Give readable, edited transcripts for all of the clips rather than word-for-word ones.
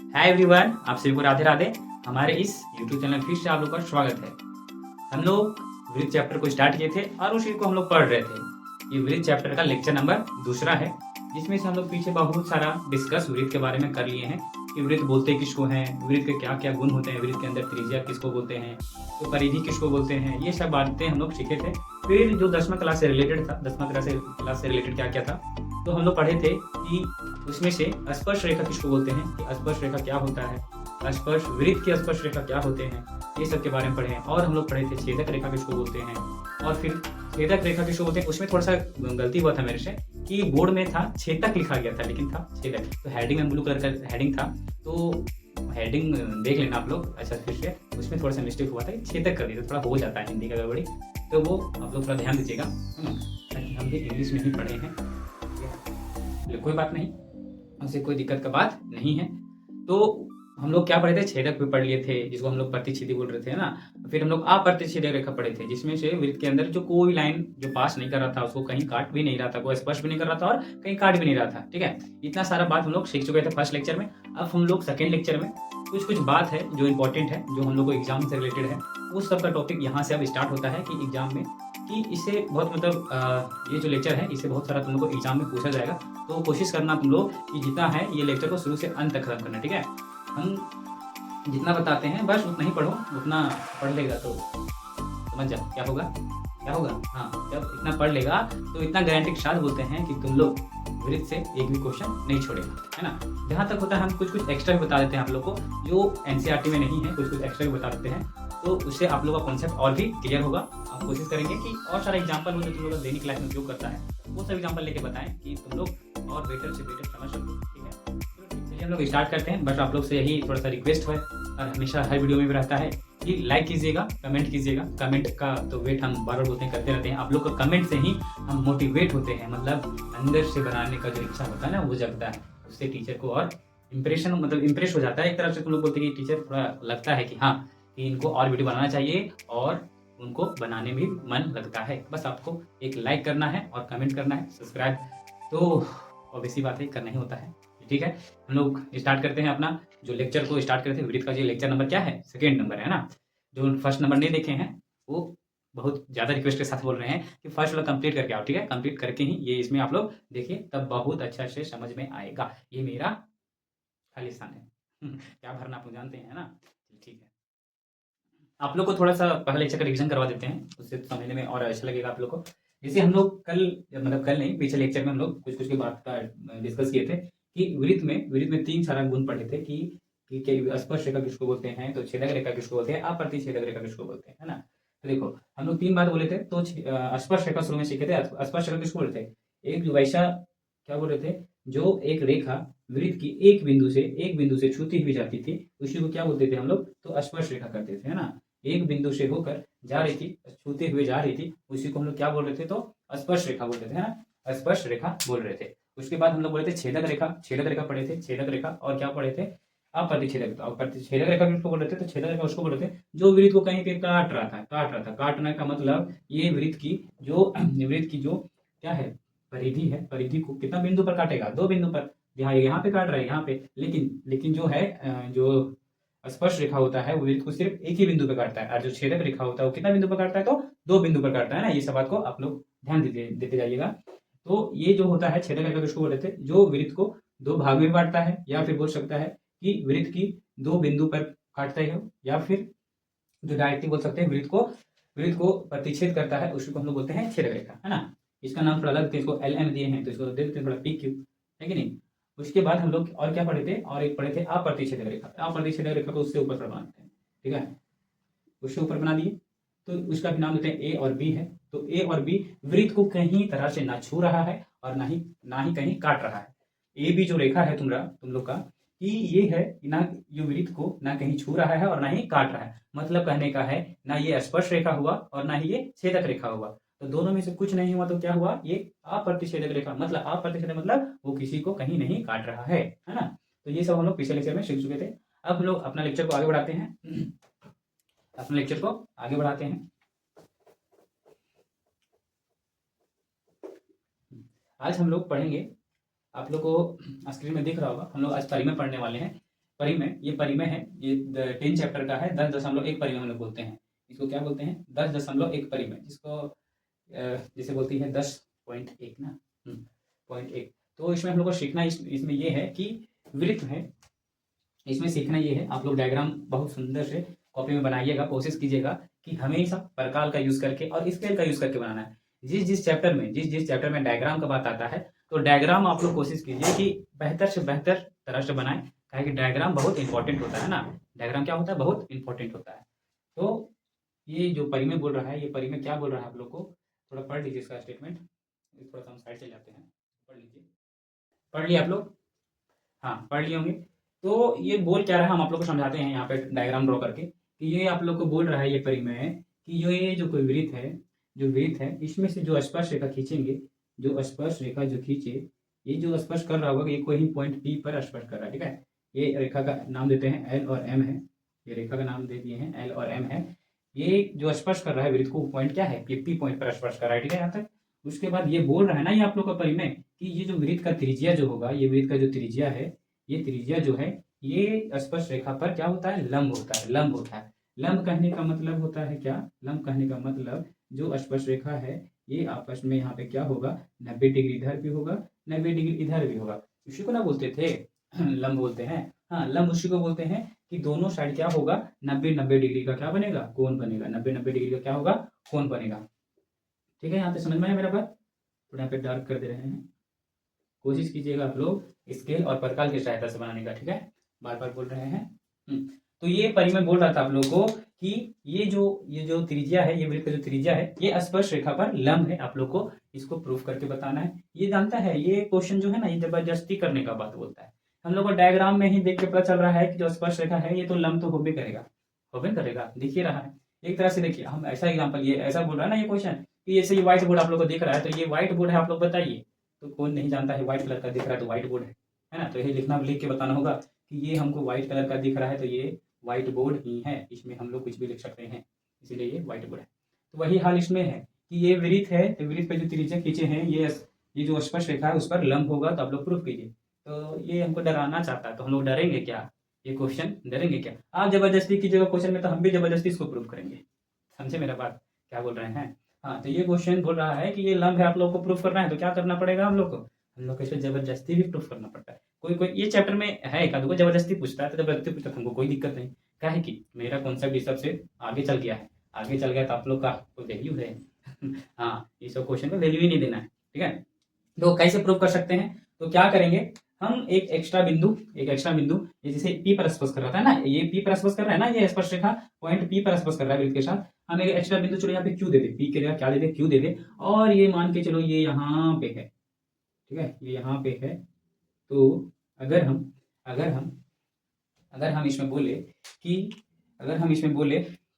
Hi everyone, आप सभी को राधे राधे। हमारे इस यूट्यूब चैनल फिर से आप लोग का स्वागत है। हम लोग वृत्त चैप्टर को स्टार्ट किए थे और उसी को हम लोग पढ़ रहे थे। ये वृत्त चैप्टर का लेक्चर नंबर दूसरा है, जिसमें से हम लोग पीछे बहुत सारा डिस्कस वृत्त के बारे में कर लिए हैं कि वृत्त बोलते किसको हैं, वृत्त के क्या क्या गुण होते हैं, वृत्त के अंदर त्रिज्या किसको बोलते हैं, तो परिधि किसको बोलते हैं, ये सब बातें हम लोग सीखे थे। फिर जो 10वीं क्लास से रिलेटेड था, 10वीं क्लास से रिलेटेड क्या क्या था, तो हम लोग पढ़े थे कि उसमें से स्पर्श रेखा किसको बोलते हैं, कि स्पर्श रेखा क्या होता है, स्पर्श वृत्त की स्पर्श रेखा क्या होते हैं, ये सब के बारे में पढ़े हैं। और हम लोग पढ़े थे छेदक रेखा किसको बोलते हैं, और फिर छेदक रेखा किसको बोलते हैं। उसमें थोड़ा सा गलती हुआ था मेरे से कि बोर्ड में था छेदक लिखा गया था लेकिन था छेदक, तो हेडिंग में ब्लू कलर का हेडिंग था, तो हेडिंग देख लेना आप लोग अच्छा फिर से। उसमें थोड़ा सा मिस्टेक हुआ था, छेदक कर दिया, थोड़ा हो जाता है हिंदी का गड़बड़ी, तो वो आप लोग थोड़ा ध्यान दीजिएगा, है ना, ताकि हम भी इंग्लिश में ही पढ़े हैं। कोई बात नहीं, उससे कोई दिक्कत का बात नहीं है। तो हम लोग क्या पढ़े थे, छेदक भी पढ़ लिए थे, जिसको हम लोग प्रतिच्छेदी बोल रहे थे, है ना। फिर हम लोग अप्रतिच्छेदक रेखा पढ़े थे, जिसमें से वृत्त के अंदर जो कोई लाइन जो पास नहीं कर रहा था, उसको कहीं काट भी नहीं रहा था, कोई स्पर्श भी नहीं कर रहा था और कहीं काट भी नहीं रहा था। ठीक है, इतना सारा बात हम लोग सीख चुके थे फर्स्ट लेक्चर में। अब हम लोग सेकेंड लेक्चर में कुछ कुछ बात है जो इंपॉर्टेंट है, जो हम लोग को एग्जाम से रिलेटेड है, उस सब का टॉपिक यहाँ से अब स्टार्ट होता है कि एग्जाम में, कि इससे बहुत मतलब ये जो लेक्चर है इससे बहुत सारा तुम लोग को एग्जाम में पूछा जाएगा। तो कोशिश करना तुम लोग कि जितना है ये लेक्चर को शुरू से अंत तक खत्म करना। ठीक है, हम जितना बताते हैं बस उतना ही पढ़ो, उतना पढ़ लेगा तो समझ जाओ क्या होगा, क्या होगा। हाँ, जब इतना पढ़ लेगा तो इतना गारंटी के साथ बोलते हैं कि तुम लोग वृत्त से एक भी क्वेश्चन नहीं छोड़ेगा, है ना। जहाँ तक होता है हम कुछ कुछ एक्स्ट्रा भी बता देते हैं आप लोग को, जो एनसीईआरटी में नहीं है, कुछ कुछ एक्स्ट्रा भी बता देते हैं, तो उससे आप लोग का कॉन्सेप्ट और भी क्लियर होगा। हम कोशिश करेंगे कि और सारा एग्जाम्पल हो जो तुम लोग दैनिक क्लास में उपयोग करता है, वो सब एग्जाम्पल लेके बताएं कि तुम लोग और बेटर से बेटर समझ सको। ठीक है, चलिए हम लोग स्टार्ट करते हैं। बस आप लोग से यही थोड़ा सा रिक्वेस्ट है, और हमेशा हर वीडियो में भी रहता है कि लाइक कीजिएगा, कमेंट कीजिएगा। कमेंट का तो वेट हम बार बार बोलते हैं, करते रहते हैं। आप लोग का कमेंट से ही हम मोटिवेट होते हैं, मतलब अंदर से बनाने का जो इच्छा होता है ना वो जगता है, उससे टीचर को और इम्प्रेशन मतलब इम्प्रेस हो जाता है एक तरफ से। तुम लोग बोलते हैं कि टीचर थोड़ा लगता है कि हाँ, कि इनको और वीडियो बनाना चाहिए और उनको बनाने में मन लगता है। बस आपको एक लाइक करना है और कमेंट करना है, सब्सक्राइब तो ऑब्वियसली बात है करना ही होता है। ठीक है, हम लोग स्टार्ट करते हैं अपना जो लेक्चर को स्टार्ट करते हैं। वृत्त का जो लेक्चर नंबर क्या है, सेकेंड नंबर है ना। जो फर्स्ट नंबर नहीं देखे हैं वो बहुत ज़्यादा रिक्वेस्ट के साथ बोल रहे हैं कि फर्स्ट वाला कंप्लीट करके आओ। ठीक है, कंप्लीट करके ही ये इसमें आप लोग देखिए, तब बहुत अच्छा से समझ में आएगा। ये मेरा खालिस्तान है। क्या भरना आप लोग जानते हैं ना। ठीक है, आप लोग को थोड़ा सा पहले लेक्चर का रिवीजन करवा देते हैं, उससे समझने में और अच्छा लगेगा आप लोग को। जैसे हम लोग कल, मतलब कल नहीं, पिछले लेक्चर में हम लोग कुछ कुछ की बात का डिस्कस किए थे कि वृत्त में तीन सारा गुण पढ़े थे कि स्पर्श रेखा किसको बोलते हैं, तो छेदक रेखा किसको बोलते हैं, अप्रतिच्छेदक रेखा किसको बोलते हैं, है ना। तो देखो हम लोग तीन बात बोले थे, तो स्पर्श रेखा शुरू में सीखे थे। स्पर्श रेखा किसको बोलते थे, एक वैसा क्या बोल रहे थे, जो एक रेखा वृत्त की एक बिंदु से छूती हुई जाती थी, उसी को क्या बोलते थे हम लोग, तो स्पर्श रेखा करते थे, है ना। एक बिंदु से होकर जा रही थी, छूते हुए जा रही थी, उसी को हम लोग क्या बोल रहे थे, तो स्पर्श रेखा बोल रहे थे, है ना, स्पर्श रेखा बोल रहे थे। उसके बाद हम लोग बोले थे छेदक रेखा, छेदक रेखा पढ़े थे, छेदक रेखा, और क्या पढ़े थे, अप्रतिच्छेदक। अप्रतिच्छेदक रेखा किसको बोल रहे थे, तो छेदक रेखा उसको बोल रहे थे जो वृत्त को कहीं पे काट रहा था। काटने का मतलब ये वृत्त की जो क्या है, परिधि है, परिधि को कितना बिंदु पर काटेगा, दो बिंदु पर। यहाँ पे काट रहा है, यहाँ पे, लेकिन लेकिन जो है जो स्पर्श रेखा होता है वो वृत्त को सिर्फ एक ही बिंदु पर काटता है, और जो छेदक रेखा होता है वो कितना बिंदु पर काटता है, तो दो बिंदु पर काटता है ना। ये सब बात को आप लोग ध्यान देते जाइएगा। तो ये जो होता है छेदक रेखा किसको बोल रहे थे, जो वृत्त को दो भाग में बांटता है, या फिर बोल सकता है कि वृत्त की दो बिंदु पर काटता है, या फिर जो डायरेक्टली बोल सकते हैं वृत्त को प्रतिच्छेद करता है, उसको हम लोग बोलते हैं छेदक रेखा, है ना। इसका नाम थोड़ा अलग थे, इसको LM दिए हैं तो इसको दे देते हैं थोड़ा PQ, है कि नहीं। उसके बाद हम लोग और क्या पढ़े थे, और एक पढ़े थे अप्रतिच्छेदक रेखा। अप्रतिच्छेदक रेखा को उससे ऊपर पर बनाते हैं, ठीक है, उससे ऊपर बना दिए, तो उसका भी नाम देते हैं A और B है। तो A और B वृत्त को कहीं तरह से ना छू रहा है और ना ही कहीं काट रहा है। AB जो रेखा है तुम लोग का, कि ये है ना, ये वृत्त को ना कहीं छू रहा है और ना ही काट रहा है। मतलब कहने का है ना ये स्पर्श रेखा हुआ और ना ही ये छेदक रेखा हुआ, तो दोनों में से कुछ नहीं हुआ, तो क्या हुआ, ये अप्रतिच्छेदक रेखा। मतलब अप्रतिच्छेदक मतलब वो किसी को कहीं नहीं काट रहा है ना। तो ये सब हम लोग पिछले लेक्चर में सीख चुके थे। अब हम लोग अपना लेक्चर को आगे बढ़ाते हैं, अपने लेक्चर को आगे बढ़ाते हैं। आज हम लोग पढ़ेंगे, आप लोग को स्क्रीन में दिख रहा होगा, हम लोग आज परिमेय पढ़ने वाले हैं परिमेय, ये परिमेय है, ये 10 चैप्टर का है। 10.1 परिमेय हम लोग बोलते हैं। इसको क्या बोलते हैं? 10.1 परिमेय, जिसको जिसे बोलती है 10.1 ना, 0.1। तो इसमें हम लोग को सीखना इसमें ये है कि वृत्त है, इसमें सीखना ये है, आप लोग डायग्राम बहुत सुंदर से कॉपी में बनाइएगा, कोशिश कीजिएगा कि हमेशा प्रकार का यूज करके और स्केल का यूज करके बनाना है। जिस जिस चैप्टर में डायग्राम का बात आता है, तो डायग्राम आप लोग कोशिश कीजिए कि बेहतर से बेहतर तरह से बनाएं, क्या कि डायग्राम बहुत इंपॉर्टेंट होता है ना। डायग्राम क्या होता है? बहुत इंपॉर्टेंट होता है। तो ये जो परिमेय बोल रहा है, ये परिमेय क्या बोल रहा है आप लोग को थोड़ा पढ़ लीजिए इसका स्टेटमेंट। थोड़ा सा हम साइड से जाते हैं, पढ़ लीजिए। पढ़ लिए आप लोग? हाँ, पढ़ लिए होंगे। तो ये बोल क्या रहा है, हम आप लोग को समझाते हैं यहाँ पे डायग्राम ड्रॉ करके, कि ये आप लोग को बोल रहा है ये परिमेय कि ये जो कोई वृत्त है, जो वृत्त है, इसमें से जो स्पर्श रेखा खींचेंगे, जो स्पर्श रेखा जो खींचे, ये जो स्पर्श कर रहा होगा, ये कोई पॉइंट पी पर स्पर्श कर रहा है, ठीक है। ये रेखा का नाम देते हैं एल और एम है, ये रेखा का नाम दे दिए हैं एल और एम है। ये जो स्पर्श कर रहा है वृत्त को, पॉइंट क्या है? पी पॉइंट पर स्पर्श कर रहा है, ठीक है यहाँ तक। उसके बाद ये बोल रहा है ना ये आप लोग का परिमेय कि ये जो वृत्त का त्रिज्या जो होगा, ये वृत्त का जो त्रिज्या है, ये त्रिज्या जो है, ये स्पर्श रेखा पर क्या होता है? लंब होता है, लंब होता है। लंब कहने का मतलब होता है क्या? लंब कहने का मतलब जो स्पर्श रेखा है, ये आपस में यहाँ पे क्या होगा? 90 डिग्री इधर भी होगा, 90 डिग्री इधर भी होगा। उसी को ना बोलते थे लंब बोलते हैं। हाँ, लंब उसी को बोलते हैं कि दोनों साइड क्या होगा? 90 डिग्री का क्या बनेगा? कोण बनेगा। 90 डिग्री का क्या होगा? कोण बनेगा। ठीक है, यहाँ पे समझ में आया मेरा बात? थोड़ा यहाँ पे डार्क कर दे रहे हैं। कोशिश कीजिएगा आप लोग स्केल और प्रकार की सहायता से बनाने का, ठीक है। बार बार बोल रहे हैं। तो ये परिमेय बोल रहा था आप लोग को कि ये जो त्रिज्या है, ये वृत्त का जो त्रिज्या है, ये स्पर्श रेखा पर लंब है। आप लोग को इसको प्रूफ करके बताना है। ये जानता है, ये क्वेश्चन जो है ना, ये जबरदस्ती करने का बात बोलता है। हम लोग को डायग्राम में ही देख के पता चल रहा है कि जो स्पर्श रेखा है, ये तो लंब तो होबे करेगा, होबे करेगा, दिख ही रहा है। एक तरह से देखिए, हम ऐसा एग्जाम्पल, ये ऐसा बोल रहा है ना ये क्वेश्चन कि जैसे ये व्हाइट बोर्ड आप लोग को दिख रहा है, तो ये व्हाइट बोर्ड है, आप लोग बताइए। तो कौन नहीं जानता है व्हाइट कलर का दिख रहा है तो व्हाइट बोर्ड है ना। तो ये लिखना, लिख के बताना होगा कि ये हमको व्हाइट कलर का दिख रहा है, तो ये व्हाइट बोर्ड ही है। इसमें हम लोग कुछ भी लिख सकते हैं, इसीलिए ये व्हाइट बोर्ड है। तो वही हाल इसमें है कि ये वृत्त है, तो वृत्त पे जो त्रिज्या खींचे हैं, ये जो स्पर्श रेखा है उस पर लंब होगा, तो आप लोग प्रूफ कीजिए। तो ये हमको डराना चाहता है, तो हम लोग डरेंगे क्या? ये क्वेश्चन डरेंगे क्या? आप जबरदस्ती कीजिएगा क्वेश्चन में, तो हम भी जबरदस्ती इसको प्रूफ करेंगे। समझे मेरा बात क्या बोल रहे हैं? हाँ, तो ये क्वेश्चन बोल रहा है कि ये लंब है, आप लोग को प्रूफ करना है, तो क्या करना पड़ेगा हम लोग को? हम लोग को इसमें जबरदस्ती भी प्रूफ करना पड़ता है। कोई कोई ये चैप्टर में है एक आधो जबरदस्ती पूछता है, तो जबरदस्ती पूछता है, हमको कोई दिक्कत नहीं। क्या है कि मेरा कॉन्सेप्ट इस सबसे आगे चल गया है, आगे चल गया, तो आप लोग का कोई वैल्यू है हाँ, ये सब क्वेश्चन में वैल्यू ही नहीं देना है, ठीक है। तो कैसे प्रूव कर सकते हैं? तो क्या करेंगे हम, एक एक्स्ट्रा बिंदु, ये जैसे पी पर स्पर्श कर रहा था ना, ये पी पर स्पर्श कर रहा है ना, ये स्पर्श रेखा पॉइंट पी पर स्पर्श कर रहा है वृत्त के साथ। हम एक एक्स्ट्रा बिंदु चलो यहाँ पे क्यू दे दे, पी के जगह क्या दे दे? क्यू दे दे। और ये मान के चलो ये यहाँ पे है, ठीक है, ये यहाँ पे है। तो अगर हम अगर हम अगर हम इसमें बोले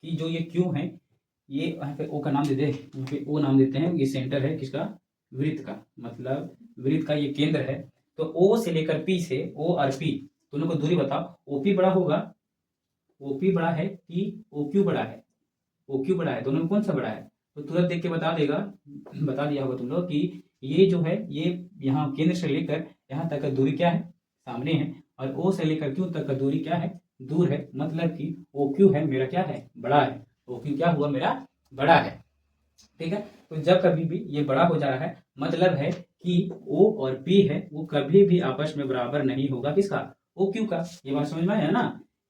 कि जो ये क्यू है, ये यहाँ पे ओ का नाम दे दे, यहाँ पे ओ नाम देते हैं, ये सेंटर है किसका? वृत्त का, मतलब वृत्त का ये केंद्र है। तो ओ से लेकर पी से, ओ और पी दोनों को दूरी बताओ। ओपी बड़ा होगा, ओपी बड़ा है कि ओ क्यू बड़ा है? ओ क्यू बड़ा है। दोनों में कौन सा बड़ा है? तो तुरंत देख के बता दिया होगा तुम लोग कि ये जो है, ये यहाँ केंद्र से लेकर यहाँ तक का दूरी क्या है? सामने है। और ओ से लेकर क्यू तक का दूरी क्या है? दूर है। मतलब कि ओ क्यू है मेरा क्या है? बड़ा है। ओ क्यू क्या हुआ? मेरा बड़ा है, ठीक है। तो जब कभी भी ये बड़ा हो जा रहा है, मतलब है कि ओ और पी है वो कभी भी आपस में बराबर नहीं होगा, किसका? ओ क्यू का। ये बात समझ में आया ना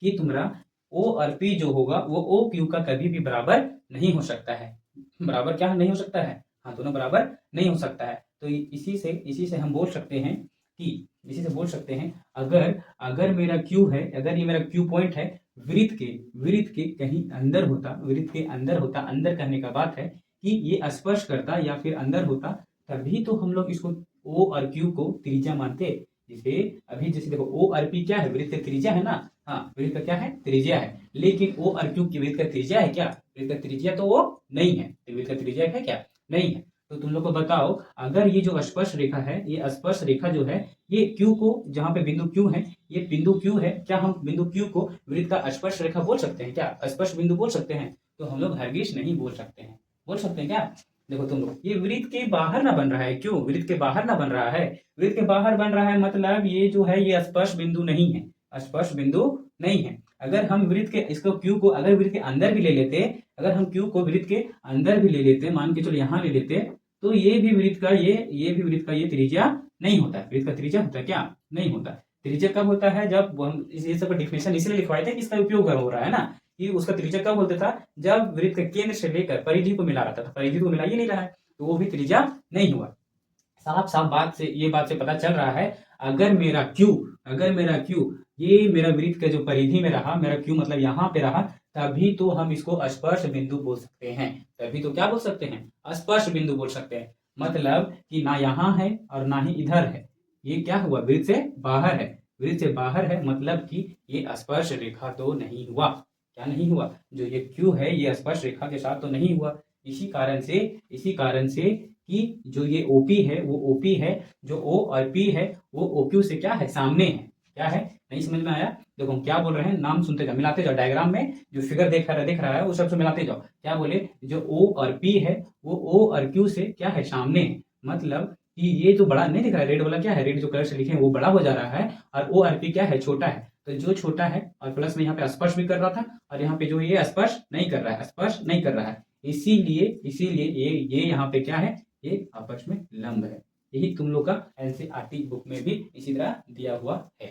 कि तुम्हारा ओ और पी जो होगा वो ओ क्यू का कभी भी बराबर नहीं हो सकता है। बराबर क्या नहीं हो सकता है? हाँ, दोनों बराबर नहीं हो सकता है। तो इसी से हम बोल सकते हैं कि, अगर मेरा क्यू है, अगर ये मेरा क्यू पॉइंट है, वृत्त के कहीं अंदर होता, अंदर कहने का बात है कि ये स्पर्श करता या फिर अंदर होता, तभी तो हम लोग इसको ओ और क्यू को त्रिज्या मानते। जैसे देखो, ओ और पी क्या है? वृत्त का त्रिज्या है ना। हाँ, वृत्त का क्या है? त्रिज्या है। लेकिन ओ और क्यू की वृत्त का त्रिज्या है क्या? वृत्त का त्रिज्या तो वो नहीं है। वृत्त का त्रिज्या है क्या? नहीं है। तो तुम लोग को बताओ, अगर ये जो स्पर्श रेखा है, ये स्पर्श रेखा जो है, ये क्यू को, जहाँ पे बिंदु क्यू है, ये बिंदु क्यू है, क्या हम बिंदु क्यू को वृत्त का स्पर्श रेखा बोल सकते हैं क्या? स्पर्श बिंदु बोल सकते हैं? तो हम लोग हरगिज नहीं बोल सकते हैं। बोल सकते हैं क्या? देखो तुम लोग, ये वृत्त के बाहर ना बन रहा है। क्यों वृत्त के बाहर ना बन रहा है? वृत्त के बाहर बन रहा है मतलब ये जो है, ये स्पर्श बिंदु नहीं है। स्पर्श बिंदु नहीं है। अगर हम वृत्त के इसको क्यू को अगर वृत्त के अंदर भी ले लेते, अगर हम क्यू को वृत्त के अंदर भी ले लेते, मान के चलो यहाँ ले लेते, तो ये भी वृत्त का ये भी वृत्त का ये त्रिज्या नहीं होता है। वृत्त का त्रिज्या होता है क्या? नहीं होता। त्रिज्या कब होता है? जब हम ये सब डिफिनेशन इसलिए लिखवाए थे कि इसका उपयोग हो रहा है ना, कि उसका त्रिज्या कब होता था? जब वृत्त के केंद्र से लेकर परिधि को मिला रहता था। परिधि को मिला ही नहीं रहा है तो वो भी त्रिज्या नहीं हुआ। साफ साफ बात से ये बात से पता चल रहा है, अगर मेरा क्यू ये मेरा वृत्त का जो परिधि में रहा, मेरा क्यू मतलब यहाँ पे रहा, तभी तो हम इसको स्पर्श बिंदु बोल सकते हैं। तभी तो क्या बोल सकते हैं? स्पर्श बिंदु बोल सकते हैं। मतलब कि ना यहाँ है और ना ही इधर है, ये क्या हुआ? वृत्त से बाहर है। वृत्त से बाहर है मतलब कि ये स्पर्श रेखा तो नहीं हुआ। क्या नहीं हुआ? जो ये क्यू है ये स्पर्श रेखा के साथ तो नहीं हुआ। इसी कारण से कि जो ये OP है वो OP है, जो O और P है वो OQ से क्या है? सामने है। क्या है? नहीं समझ में आया? देखो हम क्या बोल रहे हैं, नाम सुनते जाओ, मिलाते जाओ। डायग्राम में जो फिगर दिख रहा है वो सबसे मिलाते जाओ। क्या बोले? जो O और P है वो O और Q से क्या है? सामने है। मतलब कि ये जो बड़ा नहीं दिख रहा है, रेड वाला क्या है? रेड जो कलर से लिखे हैं वो बड़ा हो जा रहा है और O और P क्या है? छोटा है। तो जो छोटा है और प्लस में यहाँ पे स्पर्श भी कर रहा था और यहाँ पे जो ये स्पर्श नहीं कर रहा है, इसीलिए ये यहाँ पे क्या है? ये आपस में लंब है। यही तुम लोग का एनसीईआरटी बुक में भी इसी तरह दिया हुआ है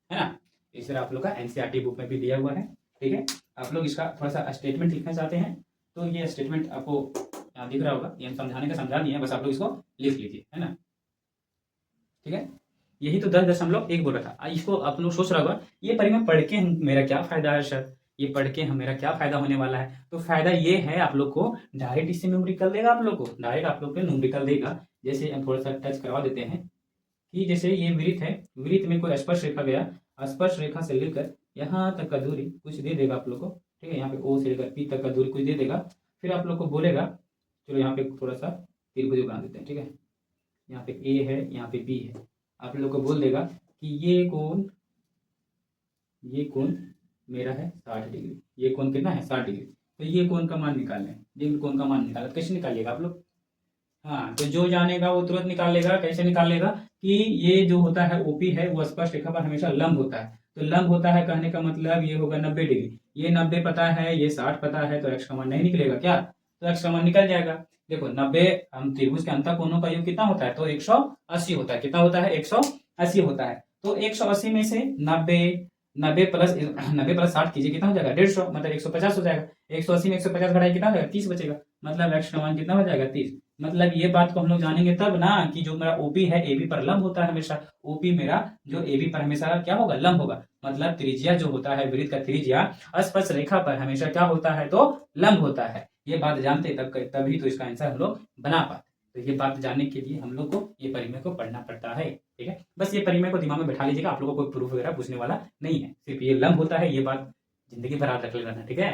ना? इस तरह आप लोग का एनसीईआरटी बुक में भी दिया हुआ है। ठीक है, आप लोग इसका थोड़ा सा स्टेटमेंट लिखना चाहते हैं तो ये स्टेटमेंट आपको यहाँ दिख रहा होगा। ये हम समझाने का समझा दिए हैं, बस आप लोग इसको लिख लीजिए, है ना? ठीक है, यही तो 10.1 बोल रहा था। इसको आप लोग सोच रहा होगा ये परिमेय पढ़ के मेरा क्या फायदा है सर, ये पढ़ के मेरा क्या फायदा होने वाला है? तो फायदा ये है आप लोग को डायरेक्ट इससे न्यूमेरिकल देगा, आप लोग को डायरेक्ट आप लोग को न्यूमेरिकल देगा। जैसे हम थोड़ा सा टच करवा देते हैं कि जैसे ये वृत्त है, वृत्त में कोई स्पर्श रेखा गया, स्पर्श रेखा से लेकर यहाँ तक का दूरी कुछ दे देगा आप लोग को। ठीक है, यहाँ पे O से लेकर P तक का दूरी कुछ दे देगा। फिर आप लोग को बोलेगा, चलो यहाँ पे थोड़ा सा त्रिभुज बना देते हैं। ठीक है, यहाँ पे A है, यहाँ पे B है। आप लोग को बोल देगा कि ये कोण मेरा है 60 डिग्री। ये कोण कितना है? 60 डिग्री। तो ये कोण का मान निकालना है। ये कोण का मान निकाला, कैसे निकालिएगा आप लोग? हाँ, तो जो जानेगा वो तुरंत निकाल लेगा। कैसे निकाल लेगा? कि ये जो होता है OP है वो स्पर्श रेखा पर हमेशा लंब होता है। तो लंब होता है कहने का मतलब ये होगा 90 डिग्री। ये 90 पता है, ये 60 पता है, तो x का मान नहीं निकलेगा क्या? तो x का मान निकल जाएगा। देखो 90 हम त्रिभुज के अंतर कोणों का योग कितना होता है? तो 180 होता है। कितना होता है? 180 होता है। तो 180 में से 90 प्लस 60 कीजिए, कितना हो जाएगा? 150, मतलब 150 हो जाएगा। 180 में 150 घटाए कितना हो जाएगा? 30 बचेगा। मतलब x का मान कितना हो जाएगा? 30। मतलब ये बात को हम लोग जानेंगे तब ना कि जो मेरा OP है AB पर लंब होता है हमेशा। OP मेरा जो AB पर हमेशा क्या होगा? लंब होगा। मतलब त्रिज्या जो होता है, वृत्त का त्रिज्या स्पर्श रेखा पर हमेशा क्या होता है? तो लंब होता है। ये बात जानते तभी तो इसका आंसर हम लोग बना पाते। तो ये बात जानने के लिए हम लोग को ये परिमेय को पढ़ना पड़ता है। ठीक है, बस ये परिमेय को दिमाग में बैठा लीजिएगा। आप लोगों को कोई प्रूफ वगैरह पूछने वाला नहीं है, सिर्फ ये लंब होता है, ये बात जिंदगी भर याद रख लेना। ठीक है,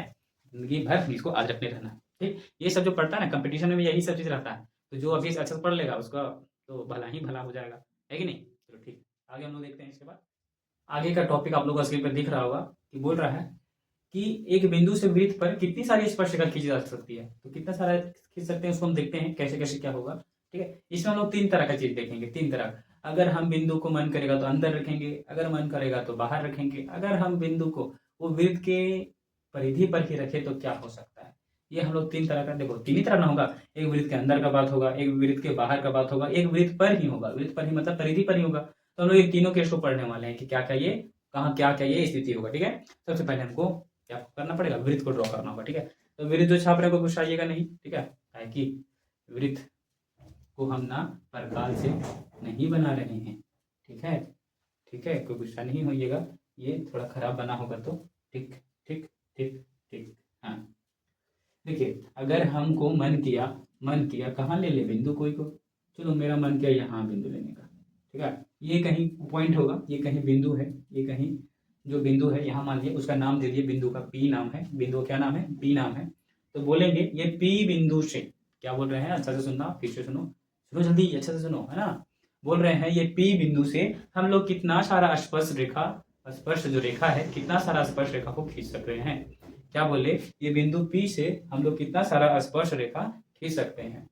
जिंदगी भर इसको याद रखने रहना। ठीक, ये सब जो पढ़ता है ना कंपटीशन में भी यही सब चीज रहता है। तो जो अभी अच्छा से पढ़ लेगा उसका तो भला ही भला हो जाएगा, है कि नहीं? चलो ठीक, आगे हम लोग देखते हैं। इसके बाद आगे का टॉपिक आप लोगों को स्क्रीन पर दिख रहा होगा कि बोल रहा है कि एक बिंदु से वृत्त पर कितनी सारी स्पर्शरेखा खींची जा सकती है। तो कितना सारा खींच सकते हैं उसको हम देखते हैं कैसे कैसे क्या होगा। ठीक है, इसमें हम लोग 3 तरह का चीज देखेंगे। 3 तरह, अगर हम बिंदु को मन करेगा तो अंदर रखेंगे, अगर मन करेगा तो बाहर रखेंगे, अगर हम बिंदु को वो वृत्त के परिधि पर ही रखे तो क्या हो सकता है। ये हम लोग 3 तरह का, देखो 3 ही तरह ना होगा। एक वृत्त के अंदर का बात होगा, एक वृत्त के बाहर का बात होगा, एक वृत्त पर ही होगा। वृत्त पर ही मतलब परिधि पर ही होगा। तो हम लोग ये तीनों केस को पढ़ने वाले हैं कि क्या क्या ये कहाँ क्या क्या ये स्थिति होगा। ठीक है, सबसे पहले हमको क्या करना पड़ेगा? वृत्त को ड्रॉ करना होगा। ठीक है, तो वृत्त जो छाप रहे को कुछ आइएगा नहीं। ठीक है, कि वृत्त को हम ना प्रकाल से नहीं बना रहे हैं। ठीक है, ठीक है, कोई गुस्सा नहीं होइएगा, ये थोड़ा खराब बना होगा तो ठीक ठीक ठीक ठीक। हाँ, देखिए अगर हमको मन किया कहाँ ले बिंदु कोई को, चलो मेरा मन किया यहाँ बिंदु लेने का। ठीक है, ये कहीं पॉइंट होगा, ये कहीं बिंदु है, ये कहीं जो बिंदु है यहाँ मान लिया, उसका नाम दे दिए बिंदु का P नाम है। बिंदु क्या नाम है? P नाम है। तो बोलेंगे ये P बिंदु से, क्या बोल रहे हैं? अच्छा से सुनना, फिर से सुनो जल्दी, अच्छा से सुनो, है ना? बोल रहे हैं ये P बिंदु से हम लोग कितना सारा स्पर्श जो रेखा है, कितना सारा स्पर्श रेखा को खींच सक रहे हैं। क्या बोले? ये बिंदु P से हम लोग कितना सारा स्पर्श रेखा खींच सकते हैं।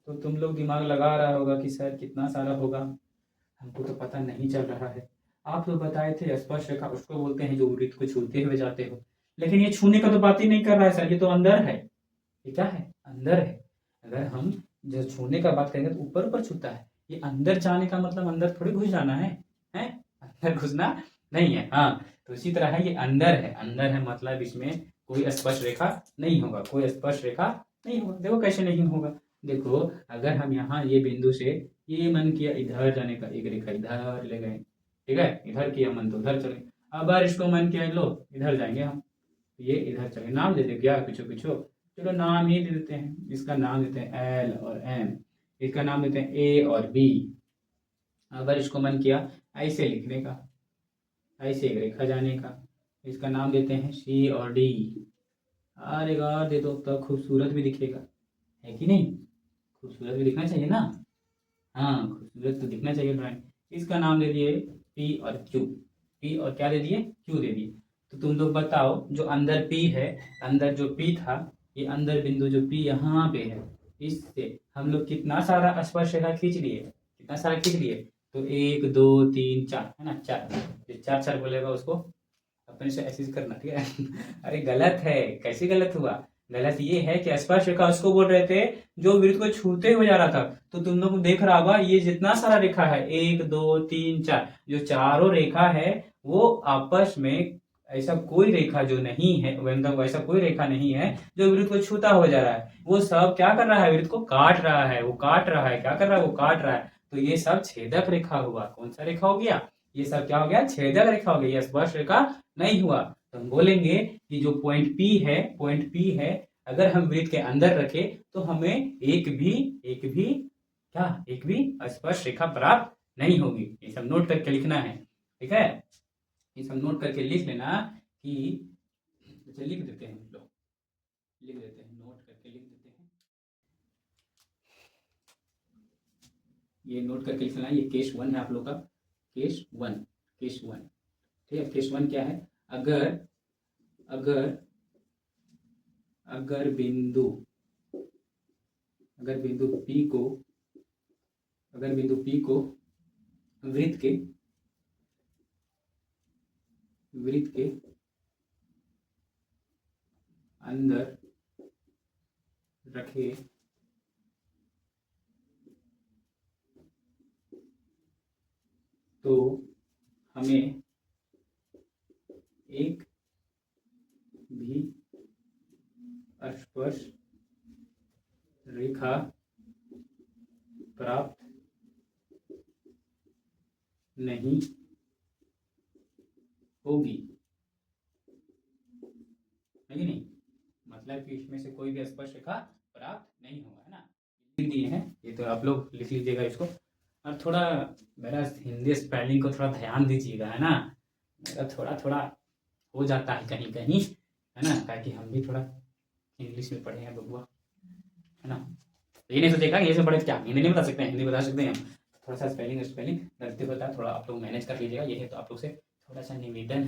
तो तुम लोग दिमाग लगा रहा होगा कि सर कितना सारा होगा, हमको तो पता नहीं चल रहा है। आप तो बताए थे स्पर्श रेखा उसको बोलते हैं जो वृत्त को छूते हुए जाते हो, लेकिन ये छूने का तो बात ही नहीं कर रहा है सर, ये तो अंदर है। ये क्या है? अंदर है। अगर हम जो छूने का बात करेंगे तो ऊपर ऊपर छूता है, ये अंदर जाने का मतलब अंदर थोड़ी घुस जाना है, हैं? अंदर घुसना नहीं है। हाँ, तो इसी तरह है, ये अंदर है। अंदर है मतलब इसमें कोई स्पर्श रेखा नहीं होगा, कोई स्पर्श रेखा नहीं होगा। देखो कैसे नहीं होगा, देखो अगर हम यहाँ ये बिंदु से ये मन किया इधर जाने का, एक रेखा इधर ले गए, ठीक है, इधर किया मन तो उधर चले। अब बार इसको मन किया लो इधर जाएंगे हम, ये इधर चले। नाम दे दे क्या, पीछो पीछो, चलो नाम ही दे देते हैं। इसका नाम देते हैं एल और एम, इसका नाम देते हैं ए और बी। अगर इसको मन किया ऐसे लिखने का, ऐसे एक रेखा जाने का, इसका नाम देते हैं सी और डी। और एक और दे दो तो खूबसूरत भी दिखेगा, है कि नहीं? खूबसूरत भी दिखना चाहिए ना। हाँ, खूबसूरत तो दिखना चाहिए ड्राइंग। इसका नाम दे दिए पी और क्यू। पी और क्या दे दिए? क्यू दे दिए। तो तुम लोग बताओ, जो अंदर पी है, अंदर जो पी था, ये अंदर बिंदु जो पी यहाँ पे है, इससे हम लोग कितना सारा स्पर्श रेखा खींच लिए? कितना सारा खींच लिए? तो 1 2 3 4 है ना, 4। जो 4 4 बोलेगा उसको अपने से ऐसे करना, ठीक है? अरे गलत है, कैसे गलत हुआ? गलत ये है कि स्पर्श रेखा उसको बोल रहे थे जो वृत्त को छूते हुए जा रहा था। तो तुम लोग देख रहा होगा ये जितना सारा रेखा है 1 2 3 4, जो चारों रेखा है वो आपस में ऐसा कोई रेखा जो नहीं है, मतलब वैसा कोई रेखा नहीं है जो वृत्त को छूता हुआ जा रहा है। वो सब क्या कर रहा है? वृत्त को काट रहा है, वो काट रहा है। क्या कर रहा है? वो काट रहा है। तो ये सब छेदक रेखा हुआ। कौन सा रेखा हो गया? ये सब क्या हो गया? छेदक रेखा हो गया, ये स्पर्श रेखा नहीं हुआ। तो हम बोलेंगे कि जो पॉइंट पी है, अगर हम वृत्त के अंदर रखें तो हमें एक भी क्या, एक भी स्पर्श रेखा प्राप्त नहीं होगी। ये सब नोट करके लिखना है, ठीक है? ये सब नोट करके लिख लेना कि, अच्छा लिख देते हैं हम लोग, लिख देते हैं, नोट करके लिख देते हैं। ये नोट करके लिखना है, ये केस 1 है आप लोग का, केस 1, केस 1, ठीक है? केस 1 क्या है? अगर अगर अगर बिंदु अगर बिंदु P को अगर बिंदु P को वृत्त के अंदर रखे तो हमें एक भी स्पर्श रेखा प्राप्त नहीं होगी, है कि नहीं? मतलब कि इसमें से कोई भी स्पर्श रेखा प्राप्त नहीं होगा, है ना? लिख दिए हैं ये, तो आप लोग लिख लीजिएगा इसको। और थोड़ा मेरा हिंदी स्पेलिंग को थोड़ा ध्यान दीजिएगा, है ना? मेरा थोड़ा थोड़ा हो जाता है कहीं कहीं, है ना, ताकि हम भी थोड़ा इंग्लिश में पढ़े हैं बबुआ, है ना? तो ये नहीं सोचेगा ये से पढ़े क्या हिंदी नहीं बता सकते हैं, हिंदी बता सकते हैं हम। थोड़ा सा स्पेलिंग गलती होता है, थोड़ा आप लोग मैनेज कर लीजिएगा। ये है तो आप लोग से थोड़ा सा निवेदन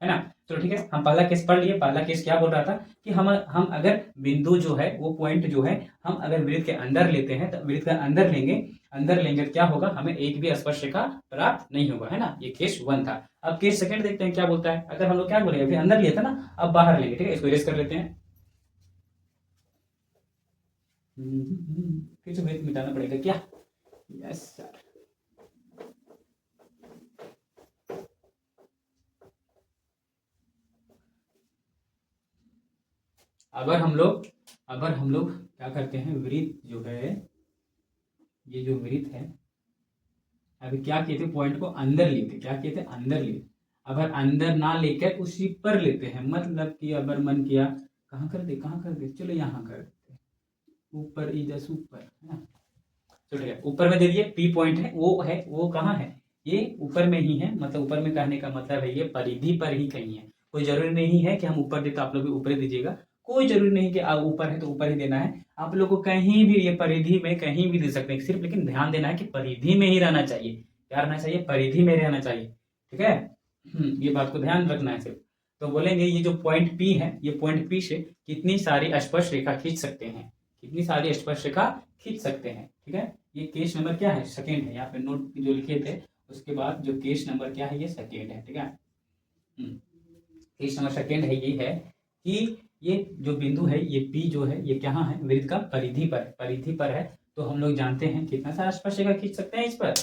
है ना? चलो ठीक है, हम पहला केस पढ़ लिए। पहला केस क्या बोल रहा था कि हम अगर बिंदु जो है, वो पॉइंट जो है, हम अगर वृत्त के अंदर लेते हैं, तो वृत्त के अंदर लेंगे तो क्या होगा? हमें एक भी स्पर्श रेखा प्राप्त नहीं होगा, है ना? ये केस 1 था। अब केस 2 देखते हैं क्या बोलता है। अगर हम लोग क्या बोलेंगे, अभी अंदर लिया था ना, अब बाहर लेंगे, ठीक है? इसको इरेज कर लेते हैं। फिर से वृत्त मिटाना पड़ेगा क्या? Yes sir. अगर हम लोग क्या करते हैं, वृत्त जो है, ये जो वृत्त है, अभी क्या किए थे? पॉइंट को अंदर लिए थे। क्या किए थे? अंदर लिए। अगर अंदर ना लेकर उसी पर लेते हैं, मतलब कि अगर मन किया कहाँ कर दे, चलो यहाँ कर देते, ऊपर इधर ऊपर, है ना? चलो ठीक है, ऊपर में दे दिए। पी पॉइंट है, वो कहाँ है? ये ऊपर में ही है। मतलब ऊपर में कहने का मतलब है ये परिधि पर ही कहीं है। कोई जरूरी नहीं है कि हम ऊपर दे तो आप लोग भी ऊपर दीजिएगा। कोई जरूरी नहीं कि आप ऊपर है तो ऊपर ही देना है। आप लोग को कहीं भी ये परिधि में कहीं भी दे सकते हैं, सिर्फ लेकिन ध्यान देना है कि परिधि में ही रहना चाहिए। क्या रहना चाहिए? परिधि में रहना चाहिए, ठीक है? ये बात को ध्यान रखना है सिर्फ। तो बोलेंगे ये जो पॉइंट पी है, ये पॉइंट पी से कितनी सारी स्पर्श रेखा खींच सकते हैं, कितनी सारी स्पर्श रेखा खींच सकते हैं, ठीक है? ये केस नंबर क्या है? 2 है। यहाँ पे नोट जो लिखे थे उसके बाद जो केस नंबर क्या है, ये सेकेंड है, ठीक है। केस नंबर सेकेंड है, ये है कि ये जो बिंदु है, ये पी जो है, ये कहाँ है, वृत्त का परिधि पर है। तो हम लोग जानते हैं कितना सारा स्पर्शरेखा खींच सकते हैं इस पर,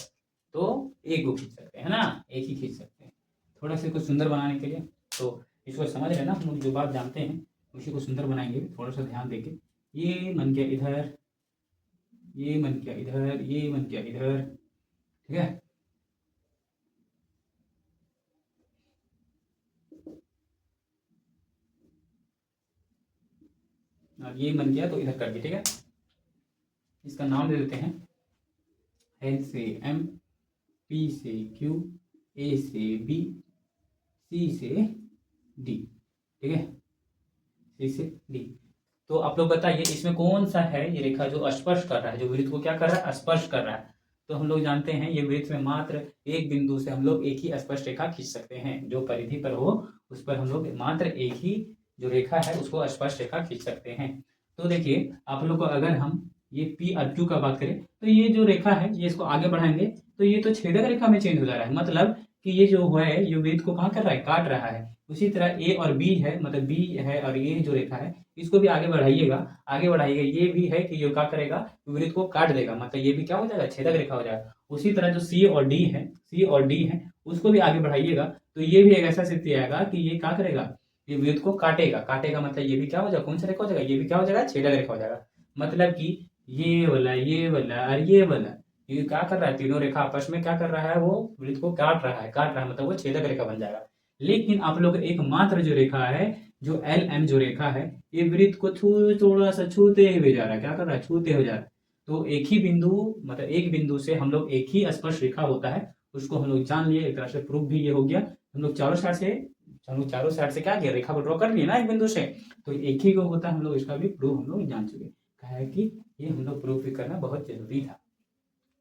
तो एक को खींच सकते हैं, है ना, एक ही खींच सकते हैं। थोड़ा सा कुछ सुंदर बनाने के लिए तो इसको समझ लेना, हम लोग जो बात जानते हैं उसी को सुंदर बनाएंगे, थोड़ा सा ध्यान देके। ये मन गया इधर, ये मन गया इधर, ये मन गया इधर, ठीक है। और ये मन गया तो इधर कर दिया, ठीक है। इसका नाम दे देते हैं एल से एम, पी से क्यू, ए से बी, सी से डी, ठीक है, सी से डी। तो आप लोग बताइए इसमें कौन सा है ये रेखा जो स्पर्श कर रहा है, जो वृत्त को क्या कर रहा है, स्पर्श कर रहा है। तो हम लोग जानते हैं ये वृत्त में मात्र एक बिंदु से हम लोग एक ही स्पर्श रेखा खींच सकते हैं, जो परिधि पर हो उस पर हम लोग मात्र एक ही जो रेखा है उसको स्पर्श रेखा खींच सकते हैं। तो देखिए आप लोग को अगर हम ये पी और क्यू का बात करें तो ये जो रेखा है ये इसको आगे बढ़ाएंगे तो ये तो छेदक रेखा में चेंज हो जा रहा है, मतलब कि ये जो है ये वृत्त को कहाँ कर रहा है, काट रहा है। उसी तरह ए और बी है, मतलब बी है और ये जो रेखा है इसको भी आगे बढ़ाइएगा, आगे बढ़ाइएगा, ये भी है कि ये क्या करेगा, वृत्त को काट देगा, मतलब ये भी क्या हो जाएगा, छेदक रेखा हो जाएगा। उसी तरह जो सी और डी है, सी और डी है उसको भी आगे बढ़ाइएगा तो ये भी एक ऐसा स्थिति आएगा कि ये क्या करेगा, ये वृत्त को काटेगा, काटेगा मतलब ये भी क्या हो जाएगा, कौन सा रेखा हो जाएगा, ये भी क्या हो जाएगा, छेदक रेखा हो जाएगा। मतलब कि ये वाला और ये वाला ये क्या कर रहा है, तीनों रेखा आपस में क्या कर रहा है, वो वृत्त को काट रहा है, काट रहा है मतलब वो छेदक रेखा बन जाएगा। लेकिन आप लोग एकमात्र जो रेखा है, जो एल एम जो रेखा है, ये वृत्त को थोड़ा सा छूते हुए जा रहा है, क्या कर रहा है, छूते हुए जा रहा है। तो एक ही बिंदु, मतलब एक बिंदु से हम लोग एक ही स्पर्श रेखा होता है, उसको हम लोग जान लिए, एक तरह से प्रूफ भी ये हो गया। हम लोग चारों साइड से क्या किया, रेखा को ड्रॉ कर लिए ना एक बिंदु से, तो एक ही को होता है, हम लोग इसका भी प्रूफ हम लोग जान चुके। कहा है कि ये हम लोग प्रूफ भी करना बहुत जरूरी था,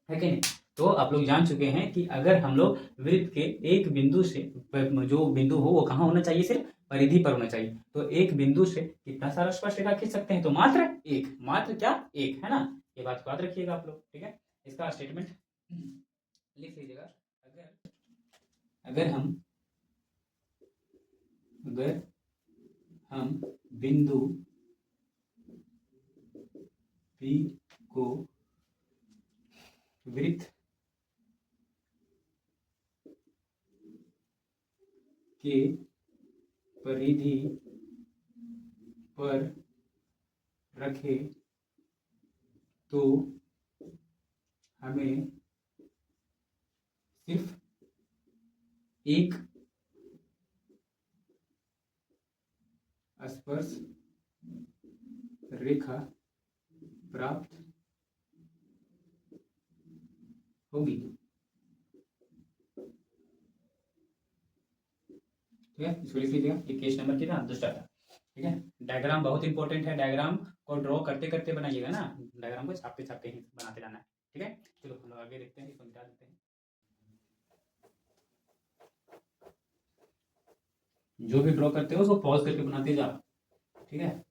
है कि नहीं। तो आप लोग जान चुके हैं कि अगर हम लोग वृत्त के एक बिंदु से, जो बिंदु हो वो कहाँ होना चाहिए, सिर्फ परिधि पर होना चाहिए। तो एक बिंदु से कितना सारा स्पर्श रेखा खींच सकते हैं, तो मात्र एक, मात्र क्या, एक, है ना। ये बात याद रखिएगा आप लोग, ठीक है। इसका स्टेटमेंट लिख लीजिएगा। अगर अगर हम अगर हम बिंदु P को वृत्त के परिधि पर रखे तो हमें सिर्फ एक स्पर्श रेखा प्राप्त होगी, ठीक है। इसको लिख लीजिएगा, ये केस नंबर कितना, दूसरा था, ठीक है। डायग्राम बहुत इंपॉर्टेंट है, डायग्राम को ड्रॉ करते करते बनाइएगा ना, डायग्राम को छापते छापते ही बनाते जाना है, ठीक है। चलो हम लोग आगे देखते हैं, इसको मिटा देते हैं। जो भी ड्रॉ करते हो उसको पॉज करके बनाते जाओ, ठीक है।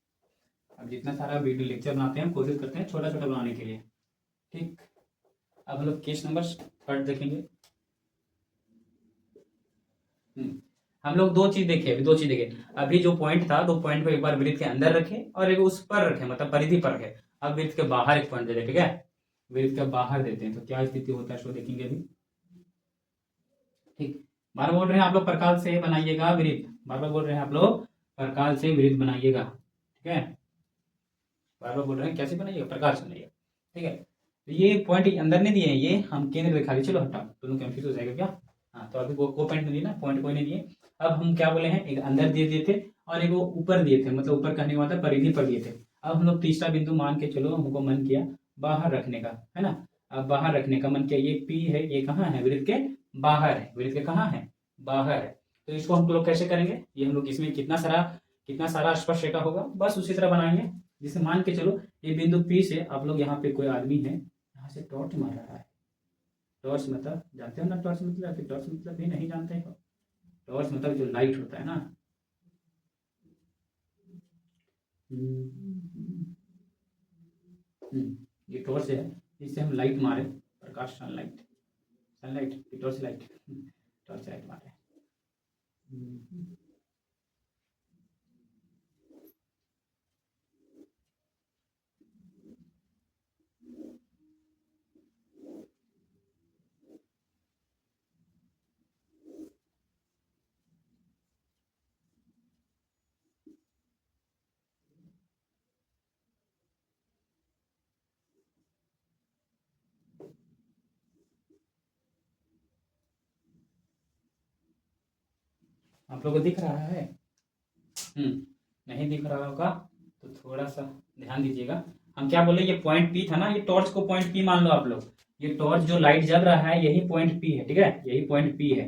अब जितना सारा वीडियो लेक्चर बनाते हैं कोशिश करते हैं छोटा छोटा बनाने के लिए, ठीक। अब हम लोग केस नंबर थर्ड देखेंगे। हम लोग दो चीज देखे, अभी दो चीज देखे। अभी जो पॉइंट था, दो पॉइंट को एक बार वृत्त के अंदर रखे और एक उस पर रखे, मतलब परिधि पर रखे। अब वृत्त के बाहर एक पॉइंट दे दे, ठीक है। वृत्त के बाहर देते हैं तो क्या स्थिति होता है इसको देखेंगे अभी, ठीक। बार बोल रहे हैं आप लोग प्रकाश से बनाइएगा वृत्त, बार बार बोल रहे हैं आप लोग प्रकाश से वृत्त बनाइएगा, ठीक है। बार बार बोल रहे हैं कैसे बनाइएगा, प्रकाश से बनाइएगा, ठीक है। तो ये पॉइंट अंदर नहीं दिए हैं, ये हम केंद्र दिखा दिए, चलो हटाओ, दोनों कंफ्यूज हो जाएगा क्या। हाँ तो अभी वो पॉइंट नहीं दिए ना, पॉइंट कोई नहीं दिए। अब हम क्या बोले हैं, एक अंदर दे दिए थे और एक वो ऊपर दिए थे, मतलब ऊपर कहने का मतलब परिधि पर दिए थे। अब हम लोग तीसरा बिंदु मान के चलो, हमको मन किया बाहर रखने का, है ना। अब बाहर रखने का मन किया, ये पी है, ये कहाँ है, वृत्त के बाहर है, वृत्त के कहाँ है, बाहर है। तो इसको हम लोग कैसे करेंगे, ये हम लोग इसमें कितना सारा स्पर्श रेखा होगा, बस उसी तरह बनाएंगे। जिसे मान के चलो ये बिंदु पी से आप लोग यहाँ पे कोई आदमी है, यहाँ से टॉर्च मार रहा है। टॉर्च मतलब जानते हो ना, टॉर्च मतलब, फिर टॉर्च मतलब भी नहीं जानते हो। टॉर्च मतलब जो लाइट होता है ना, ये टॉर्च है, इससे हम लाइट मारे, प्रकाश, सनलाइट, सनलाइट की टॉर्च लाइट, टॉर्च लाइट मारे। आप लोगों को दिख रहा है? नहीं दिख रहा होगा तो थोड़ा सा ध्यान दीजिएगा। हम क्या बोले, ये पॉइंट पी था ना, ये टॉर्च को पॉइंट पी मान लो आप लोग। ये टॉर्च जो लाइट जल रहा है यही पॉइंट पी है, ठीक है, यही पॉइंट पी है।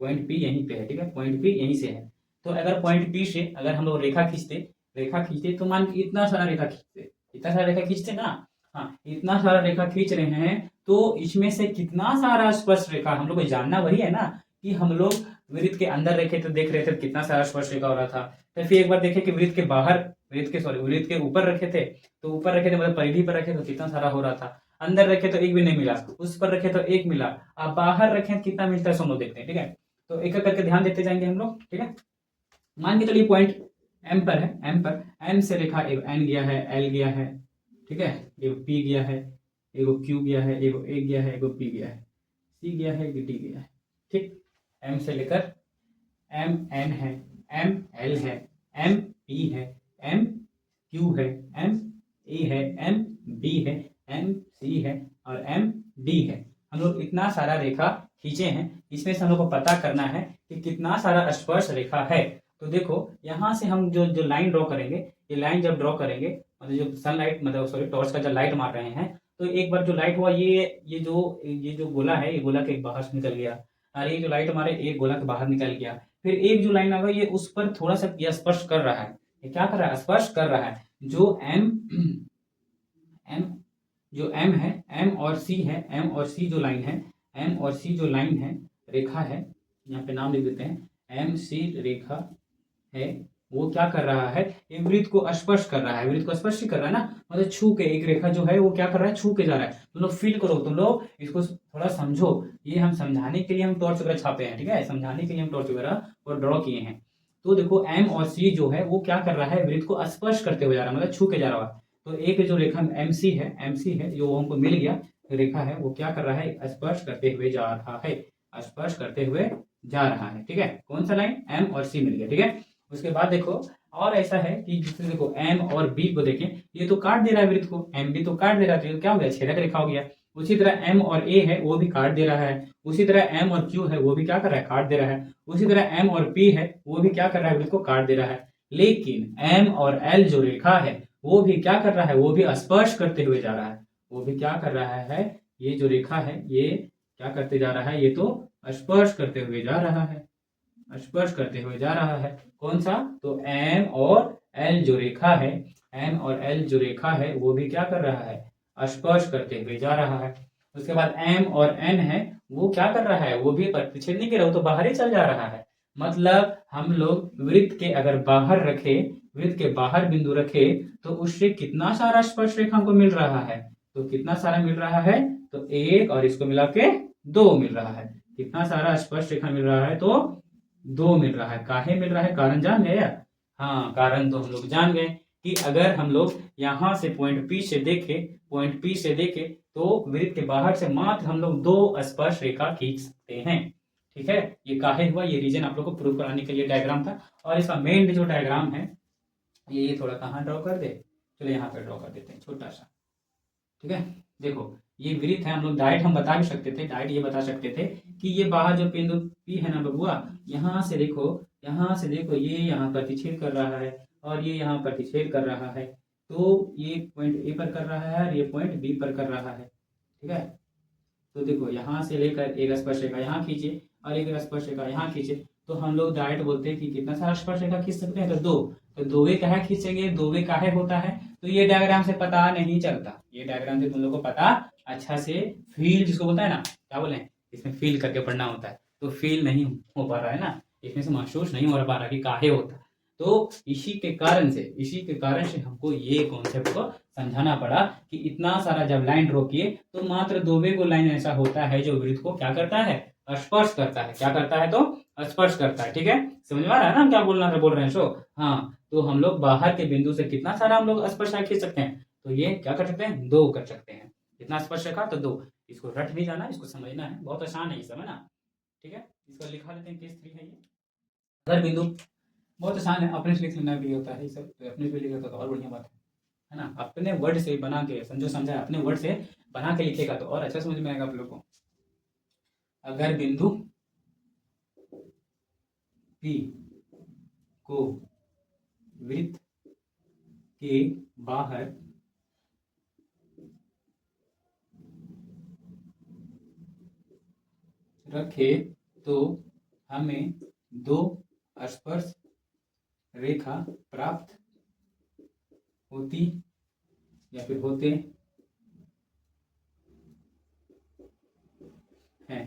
पॉइंट पी यहीं पे है, ठीक है, पॉइंट पी यहीं से है। तो अगर पॉइंट पी से अगर हम लोग रेखा खींचते तो मान इतना सारा रेखा खींचते, इतना सारा रेखा खींचते ना। हाँ, इतना सारा रेखा खींच रहे हैं तो इसमें से कितना सारा स्पर्श रेखा, हम लोग को जानना वही है ना कि हम लोग वृत्त के अंदर रेखे तो देख रहे थे कितना सारा स्पर्श रेखा हो रहा था। तो फिर एक बार देखे कि वृत्त के बाहर, वृत्त के ऊपर रखे थे तो ऊपर रखे थे मतलब परिधि पर रखे तो कितना सारा हो रहा था। अंदर रखे तो एक भी नहीं मिला, उस पर रखे तो एक मिला, अब बाहर रखे कितना मिलता है सब लोग देखते हैं, ठीक है। तो एक एक करके ध्यान देते जाएंगे हम लोग, ठीक है। मान के चलिए पॉइंट एम पर है, एम से रेखा एन गया है, एल गया है, ठीक है, एगो पी गया है, एगो क्यू गया है, एगो ए गया है, एगो पी गया है, सी गया है, डी गया है, ठीक। एम से लेकर एम एन है, एम एल है, एम पी है, एम क्यू है, एम ए है, एम बी है, एम सी है और एम डी है। हम लोग इतना सारा रेखा खींचे हैं, इसमें से हम लोग को पता करना है कि कितना सारा स्पर्श रेखा है। तो देखो यहाँ से हम जो जो लाइन ड्रॉ करेंगे, ये लाइन जब ड्रॉ करेंगे मतलब जो सनलाइट मतलब सॉरी टॉर्च का जब लाइट मार रहे हैं तो एक बार जो लाइट हुआ ये जो गोला है, ये गोला के बाहर से निकल गया, और ये जो लाइट मारे एक गोला के बाहर निकल गया। फिर एक जो लाइन आ गई ये उस पर थोड़ा सा ये स्पर्श कर रहा है, ये क्या कर रहा है, स्पर्श कर रहा है। जो जो एम है, एम और सी है, एम और सी जो लाइन है, एम और सी जो लाइन है, रेखा है, यहाँ पे नाम लिख देते हैं, एम सी रेखा है, वो क्या कर रहा है, ये वृत्त को स्पर्श कर रहा है, वृत्त को स्पर्श ही कर रहा है ना, मतलब छू के, एक रेखा जो है वो क्या कर रहा है, छू के जा रहा है। तुम लोग फील करो, तुम लोग इसको थोड़ा समझो, ये हम समझाने के लिए हम टॉर्च वगैरह छापे हैं, ठीक है, समझाने के लिए हम टॉर्च वगैरह और ड्रॉ किए हैं। तो देखो एम और सी जो है वो क्या कर रहा है, वृत्त को स्पर्श करते हुए जा रहा है, मतलब छू के जा रहा है। तो एक जो रेखा एम सी है जो हमको मिल गया रेखा है, वो क्या कर रहा है, स्पर्श करते हुए जा रहा है, स्पर्श करते हुए जा रहा है, ठीक है। कौन सा लाइन, एम और सी मिल गया, ठीक है। उसके बाद देखो और ऐसा है कि जिससे देखो एम और बी को देखें, ये तो काट दे रहा है वृत्त को, एम बी तो काट दे रहा है, तो ये क्या हो गया, छेदक रेखा हो गया। उसी तरह एम और ए है वो भी काट दे रहा है, उसी तरह एम और क्यू है वो भी क्या कर रहा है, काट दे रहा है, उसी तरह एम और पी है वो भी क्या कर रहा है, वृत्त को काट दे रहा है। लेकिन एम और एल जो रेखा है वो भी क्या कर रहा है, वो भी स्पर्श करते हुए जा रहा है, वो भी क्या कर रहा है, ये जो रेखा है ये क्या करते जा रहा है, ये तो स्पर्श करते हुए जा रहा है, स्पर्श करते हुए जा रहा है। कौन सा, तो एम और एल जो रेखा है, एम और एल जो रेखा है वो भी क्या कर रहा है, स्पर्श करते हुए जा रहा है। उसके बाद एम और एन है वो क्या कर रहा है, वो भी प्रतिच्छेद नहीं कर रहा, वो तो बाहर ही चल जा रहा है। मतलब हम लोग वृत्त के अगर बाहर रखे, वृत्त के बाहर बिंदु रखे तो उससे कितना सारा स्पर्श रेखा हमको मिल रहा है, तो कितना सारा मिल रहा है, तो एक और इसको मिला के 2 मिल रहा है। कितना सारा स्पर्श रेखा मिल रहा है, तो 2 मिल रहा है। काहे मिल रहा है, कारण जान गए यार? हाँ, कारण तो हम लोग जान गए कि अगर हम लोग यहाँ से पॉइंट पी से देखे तो वृत्त के बाहर से मात्र हम लोग 2 स्पर्श रेखा खींच सकते हैं, ठीक है। ये काहे हुआ, ये रीजन आप लोग को प्रूव कराने के लिए डायग्राम था। और इसका मेन जो डायग्राम है ये थोड़ा कहाँ ड्रॉ कर दे, चलो यहाँ पे ड्रॉ कर देते हैं छोटा सा, ठीक है। देखो ये वृत्त है, हम लोग डायरेक्ट हम बता भी सकते थे, डायरेक्ट ये बता सकते थे कि ये बाहर जो बिंदु पी है ना बबुआ, यहाँ से देखो ये यहाँ प्रतिच्छेद कर रहा है और ये यहाँ प्रतिच्छेद कर रहा है, तो ये पॉइंट ए पर कर रहा है और ये पॉइंट बी पर कर रहा है, ठीक है। तो देखो यहाँ से लेकर एक स्पर्श रेखा यहाँ खींचे और एक स्पर्श रेखा यहाँ खींचे, तो हम लोग डायरेक्ट बोलते हैं कि कितना सारा स्पर्श रेखा खींच सकते हैं, तो 2। तो 2 काहे खींचेंगे, 2 काहे होता है, तो ये डायग्राम से पता नहीं चलता, ये डायग्राम से तुम लोग को पता अच्छा से फील जिसको बोलता है ना, क्या बोले, इसमें फील करके पढ़ना होता है, तो फील नहीं हो पा रहा है ना, इसमें से महसूस नहीं हो पा रहा कि काहे होता है। तो इसी के कारण से हमको ये कॉन्सेप्ट को समझाना पड़ा कि इतना सारा जब लाइन ड्रॉ किए तो मात्र दो को लाइन ऐसा होता है जो वृत्त को क्या करता है, स्पर्श करता है। क्या करता है? तो स्पर्श करता है। ठीक है, समझ में आ रहा है ना हम क्या बोल रहे हैं? सो हाँ, तो हम लोग बाहर के बिंदु से कितना सारा हम लोग स्पर्श खींच सकते हैं? तो ये क्या कर सकते हैं? 2 कर सकते हैं। कितना स्पर्श रेखा? तो 2। इसको रट नहीं जाना, इसको समझना है, बहुत आसान है ये सब, है ना। ठीक है, इसको लिखा लेते हैं, केस 3 है ये। अगर बिंदु बहुत आसान है, अपने से लिख लेना भी होता है ये सब, तो अपने से लिख लेता तो और बढ़िया बात है ना। अपने वर्ड से बना के समझा अपने वर्ड से बना के लिखेगा तो और अच्छा समझ में आएगा आप लोग को। अगर बिंदु P को वृत्त के बाहर रखे तो हमें 2 स्पर्श रेखा प्राप्त होती या फिर होते हैं।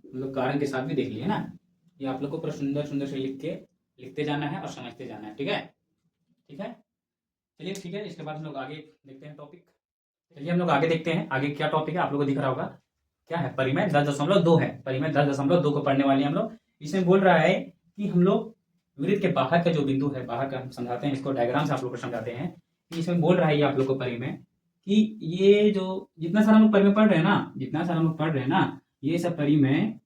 मतलब कारण के साथ भी देख लिए ना, ये आप लोग को पूरा सुंदर सुंदर से लिखते जाना है और समझते जाना है। ठीक है, ठीक है, चलिए ठीक है। इसके बाद हम लोग आगे देखते हैं टॉपिक। चलिए हम लोग आगे देखते हैं, आगे क्या टॉपिक है आप लोग को दिख रहा होगा। क्या है? परिमेय 10.2 है। परिमेय 10.2 को पढ़ने वाले हम लोग। इसमें बोल रहा है कि हम लोग वृत्त के बाहर का जो बिंदु है, बाहर का हम समझाते हैं, इसको डायग्राम से आप लोग को समझाते हैं कि इसमें बोल रहा है ये आप लोग को परिमेय कि ये जो जितना सारा हम लोग परिमेय पढ़ रहे हैं ना, जितना सारा हम लोग पढ़ रहे हैं ना, ये सब परिमेय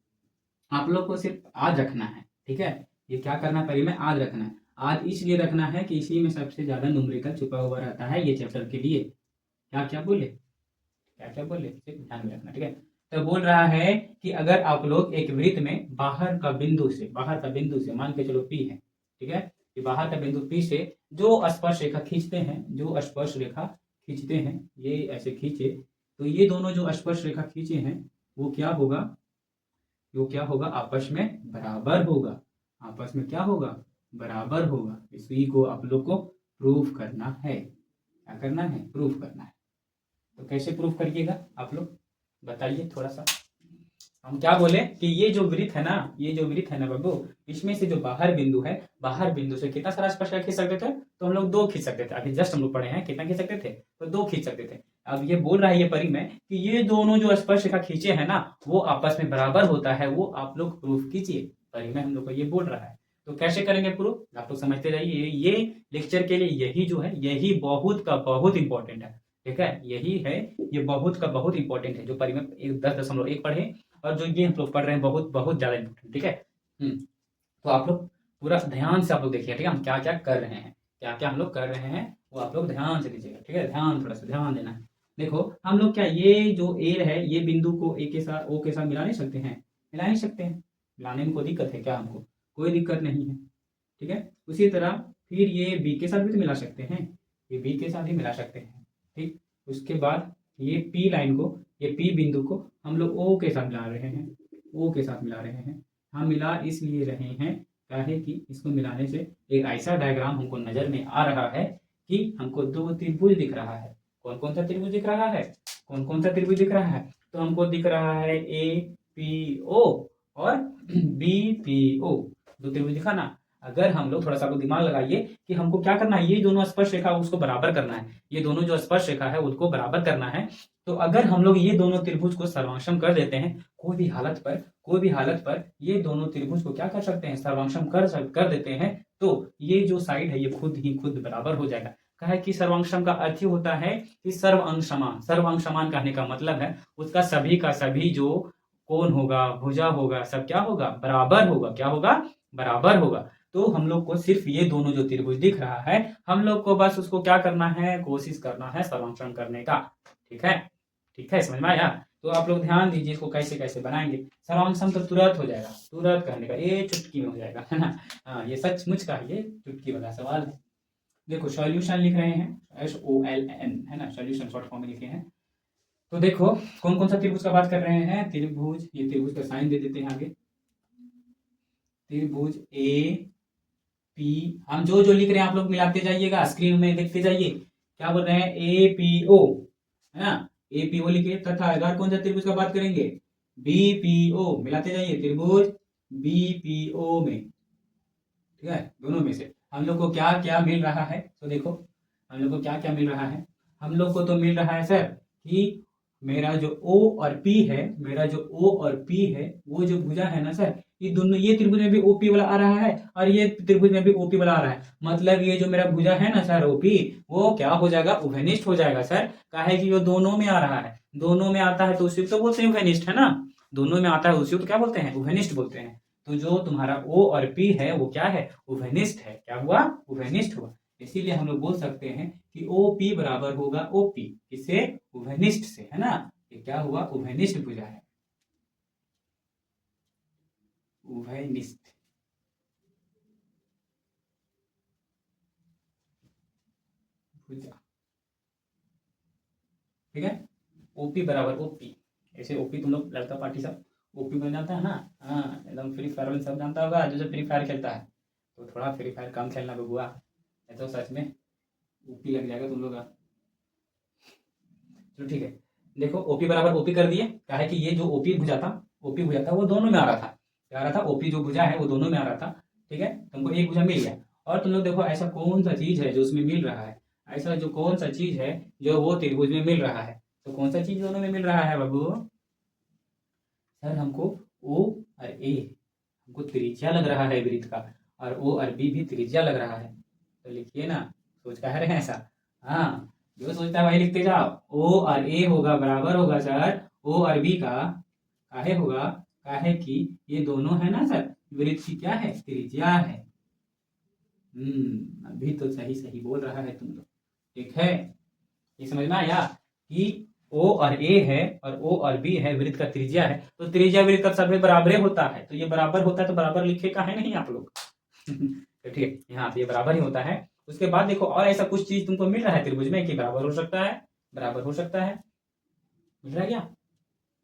आप लोग को सिर्फ आज रखना है। ठीक है, ये क्या करना है? परिमेय आज रखना है। आज इसलिए रखना है कि इसी में सबसे ज्यादा न्यूमेरिकल छुपा हुआ रहता है ये चैप्टर के लिए। क्या क्या बोले? सिर्फ ध्यान में रखना। ठीक है, तो बोल रहा है कि अगर आप लोग एक वृत्त में बाहर का बिंदु से मान के चलो P है। ठीक है, कि बाहर का बिंदु P से जो स्पर्श रेखा खींचते हैं, ये ऐसे खींचे, तो ये दोनों जो स्पर्श रेखा खींचे हैं वो क्या होगा? आपस में बराबर होगा। आपस में क्या होगा? बराबर होगा। इसी को आप लोग को प्रूफ करना है। क्या करना है? प्रूफ करना है। तो कैसे प्रूफ करिएगा आप लोग बताइए थोड़ा सा। हम क्या बोले कि ये जो वृत्त है ना बाबू, इसमें से जो बाहर बिंदु से कितना सारा स्पर्श खींच सकते थे? तो हम लोग 2 खींच सकते थे। अभी जस्ट हम लोग पढ़े हैं कितना खींच सकते थे? तो 2 खींच सकते थे। अब ये बोल रहा है ये परिमेय कि ये दोनों जो स्पर्श रेखा खींचे हैं ना, वो आपस में बराबर होता है। वो आप लोग प्रूफ कीजिए। परिमेय हम लोग को ये बोल रहा है, तो कैसे करेंगे प्रूफ? आप लोग समझते जाइए। ये लेक्चर के लिए यही जो है, यही बहुत का बहुत इंपॉर्टेंट है। ठीक है, यही है, ये बहुत का बहुत इंपॉर्टेंट है। जो परिमेय 10.1 पढ़े और जो ये हम लोग पढ़ रहे हैं, बहुत बहुत ज्यादा इंपॉर्टेंट। ठीक है, तो आप लोग पूरा ध्यान से आप लोग देखिए। ठीक है, हम क्या क्या कर रहे हैं, हम लोग कर रहे हैं, वो आप लोग ध्यान से लीजिएगा। ठीक है, थोड़ा सा ध्यान देना है। देखो हम लोग क्या, ये जो ए है, ये बिंदु को ए के साथ ओ के साथ मिला नहीं सकते हैं? मिला नहीं सकते हैं। मिलाने में कोई दिक्कत है क्या? हमको कोई दिक्कत नहीं है। ठीक है, उसी तरह फिर ये बी के साथ भी तो मिला सकते हैं, ये बी के साथ ही मिला सकते हैं। ठीक, उसके बाद ये पी लाइन को, ये पी बिंदु को हम लोग ओ के साथ मिला रहे हैं। हम मिला इसलिए रहे हैं काहे कि इसको मिलाने से एक ऐसा डायग्राम हमको नजर में आ रहा है कि हमको 2 त्रिभुज दिख रहा है। कौन कौन सा त्रिभुज दिख रहा है? तो हमको दिख रहा है APO और BPO, 2 त्रिभुज दिखा ना। अगर हम लोग थोड़ा सा दिमाग लगाइए कि हमको क्या करना है, ये दोनों स्पर्श रेखा उसको बराबर करना है। ये दोनों जो स्पर्श रेखा है उसको बराबर करना है। तो अगर हम लोग ये दोनों त्रिभुज को सर्वांशम कर देते हैं, कोई भी हालत पर ये दोनों त्रिभुज को क्या कर सकते हैं? सर्वांशम कर देते हैं। तो ये जो साइड है ये खुद बराबर हो जाएगा। कहे कि सर्वांशम का अर्थ ही होता है कि सर्व अंग समान कहने का मतलब है उसका सभी का सभी जो कोण होगा, भुजा होगा, सब क्या होगा? बराबर होगा। क्या होगा? बराबर होगा। तो हम लोग को सिर्फ ये दोनों जो त्रिभुज दिख रहा है, हम लोग को बस उसको क्या करना है? कोशिश करना है सर्वांशम करने का। ठीक है, समझ में आया? तो आप लोग ध्यान दीजिए इसको कैसे कैसे बनाएंगे। सर्वांशम तो तुरंत हो जाएगा, तुरंत करने का, ये चुटकी में हो जाएगा, है ना। हाँ, ये सचमुच का ये चुटकी वाला सवाल है। देखो सॉल्यूशन लिख रहे हैं, SOLN, है ना, सॉल्यूशन शॉर्ट फॉर्म में लिखे हैं। तो देखो कौन कौन सा त्रिभुज का बात कर रहे हैं? त्रिभुज, ये त्रिभुज का साइन दे देते हैं आगे। त्रिभुज AP, हम जो जो लिख रहे हैं आप लोग मिलाते जाइएगा, स्क्रीन में देखते जाइए। क्या बोल रहे हैं? APO, है ना, APO लिखे तथा अगर कौन सा त्रिभुज का बात करेंगे? BPO, मिलाते जाइए त्रिभुज BPO में। ठीक है, दोनों में से हम लोग को क्या क्या मिल रहा है, तो देखो हम लोग को क्या क्या मिल रहा है। हम लोग को तो मिल रहा है सर कि मेरा जो O और P है, मेरा जो O और P है, वो जो भुजा है ना सर, ये दोनों, ये त्रिभुज में भी OP वाला आ रहा है और ये त्रिभुज में भी OP वाला आ रहा है। मतलब ये जो मेरा भुजा है ना सर OP, वो क्या हो जाएगा, उभयनिष्ठ हो जाएगा सर। काहे कि वो दोनों में आ रहा है, दोनों में आता है तो उसी को तो बोलते हैं उभयनिष्ठ, है ना। दोनों में आता है उसी को तो क्या बोलते हैं, उभयनिष्ठ बोलते हैं। तो जो तुम्हारा O और P है वो क्या है, उभयनिष्ठ है। क्या हुआ, उभयनिष्ठ हुआ। इसीलिए हम लोग बोल सकते हैं कि OP बराबर होगा OP, किससे, उभयनिष्ठ से, है ना। ये क्या हुआ, उभयनिष्ठ भुजा है, उभयनिष्ठ भुजा। ठीक है, ओपी बराबर ओपी। ऐसे ओपी तुम लोग लड़का पार्टी सब ओपी बन जाता है ना। हाँ, एकदम फ्री फायर सब जानता होगा जो फ्री फायर खेलता है। तो थोड़ा फ्री फायर कम खेलना बबुआ, नहीं तो सच में ओपी लग जाएगा तुम लोग का। चलो ठीक है, देखो ओपी बराबर ओपी कर दिए। क्या है कि ये जो ओपी भुजा था, ओपी भुजा था वो दोनों में आ रहा था। क्या आ रहा था, ओपी जो भुजा है वो दोनों में आ रहा था। ठीक है, तुमको एक भुजा मिल गया। और तुम लोग देखो ऐसा कौन सा चीज है जो उसमें मिल रहा है, ऐसा जो कौन सा चीज है जो वो त्रिभुज में मिल रहा है। तो कौन सा चीज दोनों में मिल रहा है बाबू, सर हमको ओ और ए, हमको त्रिज्या लग रहा है वृत्त का, और ओ और बी भी त्रिज्या लग रहा है। तो लिखिए ना, सोच कह रहे हैं ऐसा। हाँ, जो सोचता है वही लिखते जाओ। ओ और ए होगा बराबर होगा सर ओ और बी का। काहे होगा, काहे कि ये दोनों है ना सर, वृत्त की क्या है, त्रिज्या है। अभी तो सही सही बोल रहा है तुम लोग। ठीक है, ये समझ में आया कि O और A है और O और B है, वृत्त का त्रिज्या है। तो त्रिज्या वृत्त का सब बराबर होता है, तो ये बराबर होता है तो बराबर लिखे का है नहीं आप लोग। तो ठीक है, यहाँ पे ये बराबर ही होता है। उसके बाद देखो और ऐसा कुछ चीज तुमको मिल रहा है त्रिभुज में कि बराबर हो सकता है, बराबर हो सकता है। मिल रहा है क्या,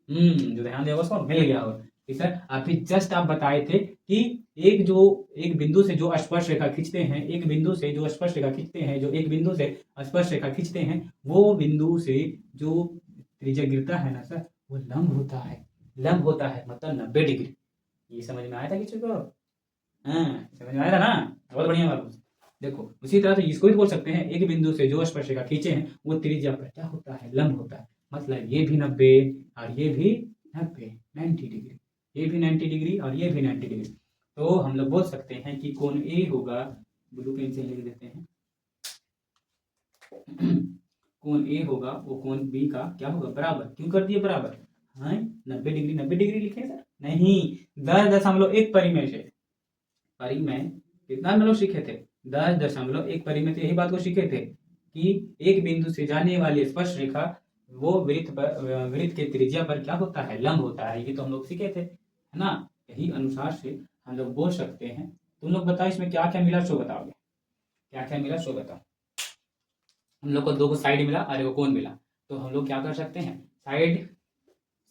जो ध्यान देगा उसको मिल गया होगा। ठीक सर, अभी जस्ट आप बताए थे कि एक बिंदु से जो स्पर्श रेखा खींचते हैं, एक बिंदु से जो स्पर्श रेखा खींचते हैं, जो एक बिंदु से स्पर्श रेखा खींचते हैं, वो बिंदु से जो त्रिज्या गिरता है ना सर, वो लंब होता है। लंब होता है मतलब 90 डिग्री। ये समझ में आया था किसी को, हाँ समझ में आया था ना, बहुत बढ़िया बात। देखो उसी तरह से इसको भी बोल सकते हैं, एक बिंदु से जो स्पर्श रेखा खींचे हैं वो त्रिज्या पर क्या होता है, लंब होता है। मतलब ये भी 90 और ये भी 90, 90 डिग्री, ये भी 90 डिग्री और ये भी 90 डिग्री। तो हम लोग बोल सकते हैं कि कोण ए होगा, ब्लू पेन से लिख देते हैं, कोण ए होगा वो कोण बी का क्या होगा, बराबर। क्यों कर दिए बराबर, हाँ 90 डिग्री, 90 डिग्री लिखे सर, नहीं 10.1 परिमेय से, परिमेय कितना हम लोग सीखे थे, 10.1 परिमेय। तो यही बात को सीखे थे कि एक बिंदु से जाने वाली स्पर्श रेखा वो वृत्त के त्रिज्या पर क्या होता है, लंब होता है। ये तो हम लोग सीखे थे, है ना। यही अनुसार से हम लोग बोल सकते हैं। तुम लोग बताओ इसमें क्या क्या मिला, सो बताओगे क्या क्या मिला, सो बताओ। हम लोग को दो साइड मिला और एक कोण मिला, तो हम लोग क्या कर सकते हैं, साइड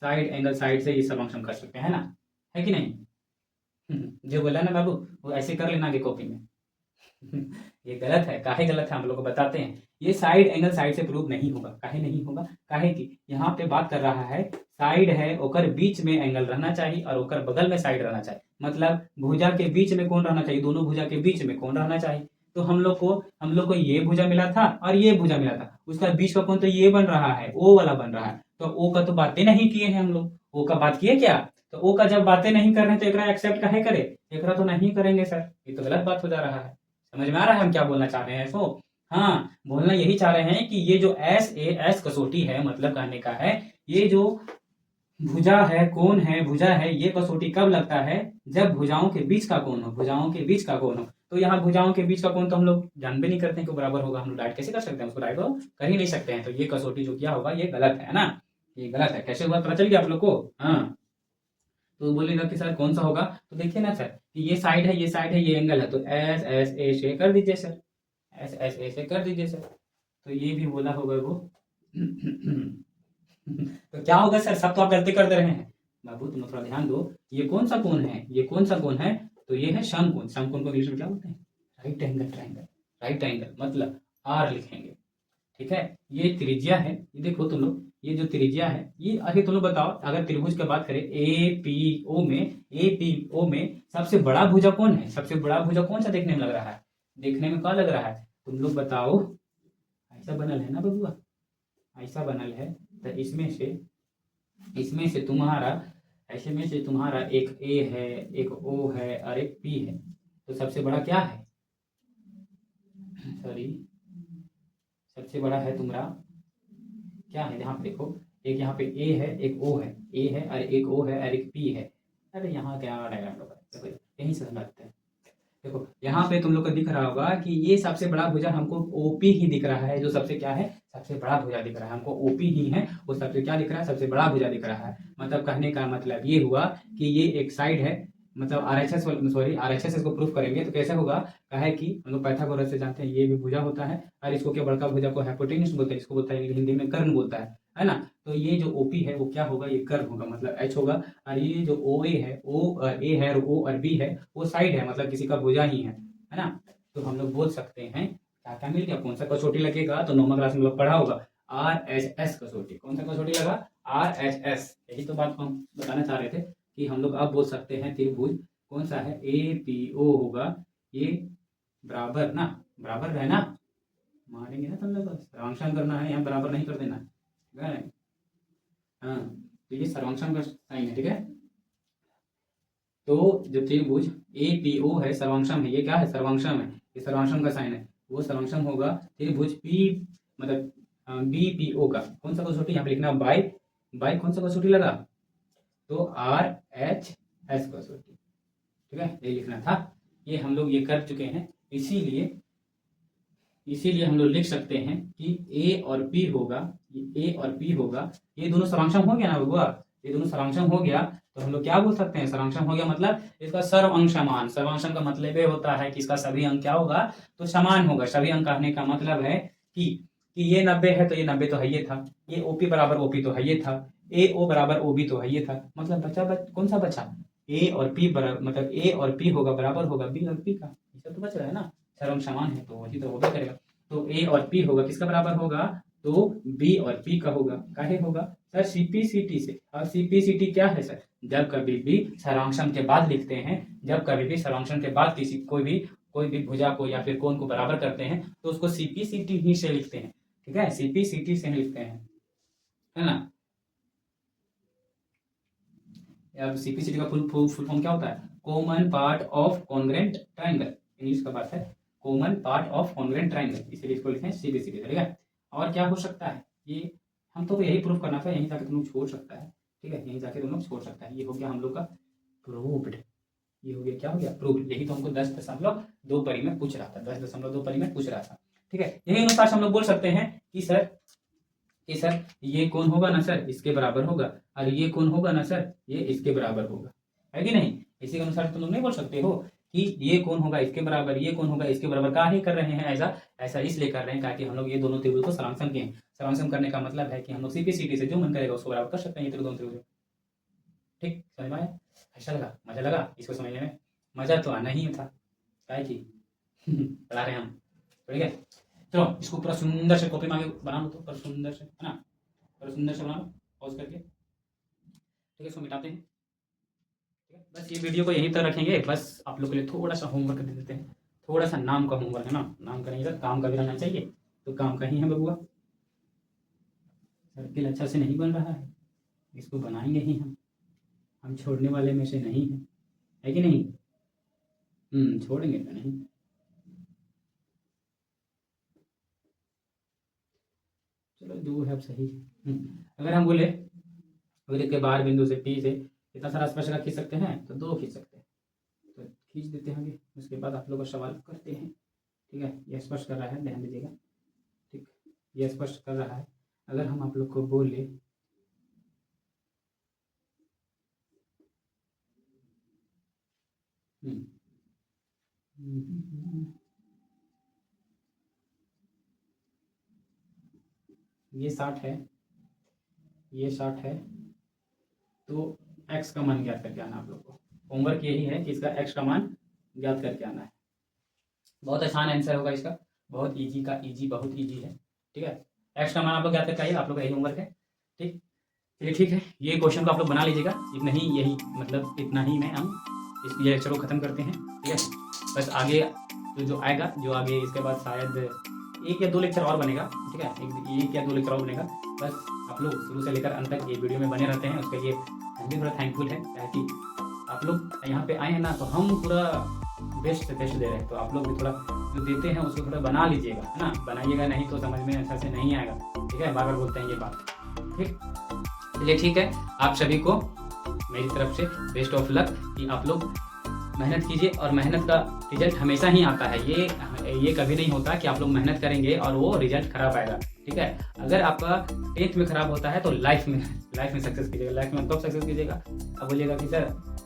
साइड एंगल साइड से ये सब फंक्शन कर सकते हैं ना, है कि नहीं। जो बोला ना बाबू वो ऐसे कर लेना आगे कॉपी में। ये गलत है, काहे गलत है हम लोग को बताते हैं। ये साइड एंगल साइड से प्रूव नहीं होगा। काहे नहीं होगा, काहे कि यहाँ पे बात कर रहा है साइड है, ओकर बीच में एंगल रहना चाहिए और ओकर बगल में साइड रहना चाहिए। मतलब भुजा के बीच में कौन रहना चाहिए, दोनों भुजा के बीच में कौन रहना चाहिए। तो हम लोग को ये भुजा मिला था और ये भुजा मिला था, उसका बीच का कौन तो ये बन रहा है, ओ वाला बन रहा है। तो ओ का तो बातें नहीं किए हैं हम लोग, ओ का बात किए क्या। तो ओ का जब बातें नहीं कर रहे हैं तो एकरा एक्सेप्ट काहे करे, एकरा तो नहीं करेंगे सर, ये तो गलत बात हो जा रहा है। समझ में आ रहा है हम क्या बोलना चाह रहे हैं इसको। हाँ, बोलना यही चाह रहे हैं कि ये जो एस कसौटी है, मतलब कहने का है ये जो भुजा है, कोण है, भुजा है, ये कसौटी कब लगता है, जब भुजाओं के बीच का कोण हो, भुजाओं के बीच का कोण हो। तो यहाँ भुजाओं के बीच का कोण तो हम लोग जान भी नहीं करते हैं कि बराबर होगा। हम लोग डाइट कैसे कर सकते हैं, उसको डाइट कर ही नहीं सकते हैं। तो ये कसौटी जो किया होगा ये गलत है ना, ये गलत है। कैसे हुआ पता चल गया आप लोग को, हाँ। तो बोलेगा कि सर कौन सा होगा, तो देखिए ना सर कि ये साइड है, ये साइड है, ये एंगल है, तो एस एस ए से कर दीजिए सर, एस एस ए से कर दीजिए सर। तो ये भी बोला होगा वो। तो क्या होगा सर, सब तो आप गलती कर दे रहे हैं बाबू, तुम थोड़ा ध्यान दो। ये कौन सा कोण है, ये कौन सा कोण है, तो ये है समकोण। समकोण को इंग्लिश में क्या बोलते हैं, right angle triangle. Right angle मतलब आर लिखेंगे। ठीक है, ये त्रिज्या है, ये देखो तुम लोग, ये जो त्रिज्या है ये, अरे तुम लोग बताओ अगर त्रिभुज की बात करें ए पी ओ में सबसे बड़ा भुजा कौन है, सबसे बड़ा भुजा कौन सा देखने में लग रहा है, देखने में क्या लग रहा है, तुम लोग बताओ। ऐसा बनल है ना बबुआ, ऐसा बनल है। तो इसमें से तुम्हारा, ऐसे में से तुम्हारा एक ए है, एक ओ है और एक पी है। तो सबसे बड़ा क्या है, सॉरी, सबसे बड़ा है तुम्हारा क्या है, यहाँ पे देखो, एक यहाँ पे ए है, एक ओ है, ए है और एक ओ है और एक पी है। अरे यहाँ क्या डायग्राम होगा, देखो यहीं से समझते हैं। देखो यहाँ पे तुम लोग को दिख रहा होगा कि ये सबसे बड़ा भुजा हमको ओपी ही दिख रहा है, जो सबसे क्या है, सबसे बड़ा भुजा दिख रहा है हमको, ओपी ही है वो सबसे क्या दिख रहा है, सबसे बड़ा भुजा दिख रहा है। मतलब कहने का मतलब ये हुआ कि ये एक साइड है, मतलब आरएचएस, सॉरी आरएचएस इसको प्रूफ करेंगे तो कैसे होगा, कहा कि हम लोग पाइथागोरस से जानते हैं ये भी भुजा होता है और इसको क्या, बड़का भुजा को हाइपोटेन्यूस बोलते हैं, इसको बोलता है हिंदी में कर्ण बोलता है ना। तो ये जो ओपी है वो क्या होगा, ये कर्ण होगा, मतलब एच होगा। और ये जो ओ ए है, ओ ए है और ओ और बी है वो साइड है, मतलब किसी का भुजा ही है ना। तो हम लोग बोल सकते हैं क्या क्या मिल गया, कौन सा कसौटी लगेगा, तो 9वीं क्लास में लोग पढ़ा होगा, RHS कसौटी। कौन सा कसौटी लगा, RHS। यही तो बात हम बताना चाह रहे थे कि हम लोग अब बोल सकते हैं त्रिभुज कौन सा है, APO होगा, ये बराबर ना, बराबर है ना, मारेंगे ना तुम लोग, सर्वांशांक करना है, यहाँ बराबर नहीं कर देना, ठीक है। हाँ, तो ये सर्वांशांक का साइन है, ठीक है। तो जो त्रिभुज APO है, सर्वांशम है, ये क्या है, सर्वांशम है, ये सर्वांशम का साइन है, वो सर्वांशम होगा त्रिभुज P, मतलब BPO का। कौन सा कसौटी यहाँ पे लिखना, बाई, बाई कौन सा कसौटी लगा, तो RHS कसौटी, ठीक है, ये लिखना था। ये हम लोग ये कर चुके हैं, इसीलिए हम लोग लिख सकते हैं कि A और P होगा, ये A और P होगा, ये दोनों सर्वांशम हो गया ना बबुआ, ये दोनों सर्वांशम हो गया तो हम लोग क्या बोल सकते हैं, सर्वांशम हो गया मतलब इसका सर्व अंक समान। सर्वांशम का मतलब ये होता है कि इसका सभी अंक क्या होगा, तो समान होगा। सभी अंक कहने का मतलब है कि ये 90 है तो ये 90 तो है ये था, ये OP बराबर OP तो है ये था, AO बराबर OB तो है ये था, मतलब बचा कौन सा बचा, A और P बराबर, मतलब A और P होगा बराबर होगा B और P का, ये तो बच रहा है ना, सर्व समान है तो वही तो होगा करेगा। तो A और P होगा किसका बराबर होगा, तो B और P का होगा, काहे होगा सर, CPCT से। और CPCT क्या है सर, जब कभी भी सर्वांशम के बाद लिखते हैं, जब कभी भी सर्वांशम के बाद किसी कोई भी भुजा को या फिर कोण को बराबर करते हैं तो उसको CPCT ही से लिखते हैं, ठीक है, CPCT से ही लिखते हैं, है ना। अब CPCT का फुल फॉर्म क्या होता है, common part of congruent triangle, English का बात है, common part of congruent triangle, इसीलिए इसको लिखते हैं CPCT, ठीक है। और क्या हो सकता है, ये हम तो यही प्रूफ करना था, यहीं जाके तुम लोग छोड़ सकता है, ठीक है, यहीं जाके तुम लोग छोड़ सकता है। ये हो गया हम लोग का प्रूव्ड, ये हो गया क्या हो गया, प्रूव्ड। यही तो हमको 10.2 परी में पूछ रहा था, 10.2 परी में पूछ रहा था, ठीक है। यही अनुसार हम लोग बोल सकते हैं कि सर ये कौन होगा ना सर, इसके बराबर होगा, और ये कौन होगा ना सर, ये इसके बराबर होगा, है कि नहीं। इसी के अनुसार तुम लोग नहीं बोल सकते हो कि ये कौन होगा इसके बराबर, ये कौन होगा इसके बराबर। का ही कर रहे हैं ऐसा इसलिए कर रहे हैं ताकि हम लोग ये दोनों त्रिभुज को सर्वांशम किए। सर्वांशम करने का मतलब है कि हम लोग CPCT से जो मन करेगा उसको बराबर कर सकते हैं, ये दोनों त्रिभुज, ठीक, समझ में आया, अच्छा लगा, मजा लगा इसको समझने में, मजा तो आना ही था, क्या की पढ़ा रहे हम, ठीक है। चलो इसको पूरा सुंदर से कॉपी मांगे बना लो, तो पर सुंदर से, है ना, पर सुंदर से बना लो पॉज करके, ठीक है, इसको मिटाते हैं, ठीक है। बस ये वीडियो को यहीं तक रखेंगे, बस आप लोग के लिए थोड़ा सा होमवर्क दे देते हैं, थोड़ा सा नाम का होमवर्क है ना, नाम का नहीं सर, काम का भी रहना चाहिए, तो काम का ही है बबुआ। सर्किल अच्छा से नहीं बन रहा है, इसको बनाएंगे ही हम छोड़ने वाले में से नहीं है कि नहीं, छोड़ेंगे तो नहीं। चलो जो है अब सही है। अगर हम बोले वृत्त के बाहर बिंदु से P से कितना सारा स्पर्शरेखा खींच सकते हैं, तो 2 खींच सकते हैं, तो खींच देते हैं। उसके बाद आप लोग का सवाल करते हैं, ठीक है। यह स्पर्श कर रहा है, ध्यान दीजिएगा, ठीक, यह स्पर्श कर रहा है। अगर हम आप लोग को बोले ये 60 है, ये 60 है, तो x का मान ज्ञात करके आना आप लोग को। होमवर्क यही है कि इसका x का मान ज्ञात करके आना है। बहुत आसान आंसर होगा इसका, बहुत इजी का इजी, बहुत इजी है, ठीक है। x का मान आप लोग ज्ञात करके आइए, आप लोग का यही होमवर्क है, ठीक। चलिए ठीक है, ये क्वेश्चन को आप लोग बना लीजिएगा, इतना ही, यही मतलब इतना ही में हम इस लेक्चर को ख़त्म करते हैं, ठीक है। बस आगे तो जो आएगा, जो आगे इसके बाद शायद 1 या 2 लेक्चर और बनेगा, ठीक है, 1 या 2 लेक्चर और बनेगा। बस आप लोग शुरू से लेकर अंत तक ये वीडियो में बने रहते हैं, उसके लिए हम भी थोड़ा थैंकफुल है, क्या है कि आप लोग यहाँ पे आए हैं ना, तो हम पूरा बेस्ट से बेस्ट दे रहे हैं, तो आप लोग भी थोड़ा जो देते हैं उसको थोड़ा बना लीजिएगा, है ना। बनाइएगा नहीं तो समझ में अच्छा से नहीं आएगा, ठीक है, बार बार बोलते हैं ये बात, ठीक। चलिए ठीक है, आप सभी को मेरी तरफ से बेस्ट ऑफ लक कि आप लोग मेहनत कीजिए, और मेहनत का रिजल्ट हमेशा ही आता है। ये कभी नहीं होता कि आप लोग मेहनत करेंगे और वो रिजल्ट खराब आएगा, ठीक है। अगर आपका 10th में खराब होता है तो लाइफ में सक्सेस कीजिएगा। लाइफ में कब सक्सेस कीजिएगा? अब बोलिएगा कि सर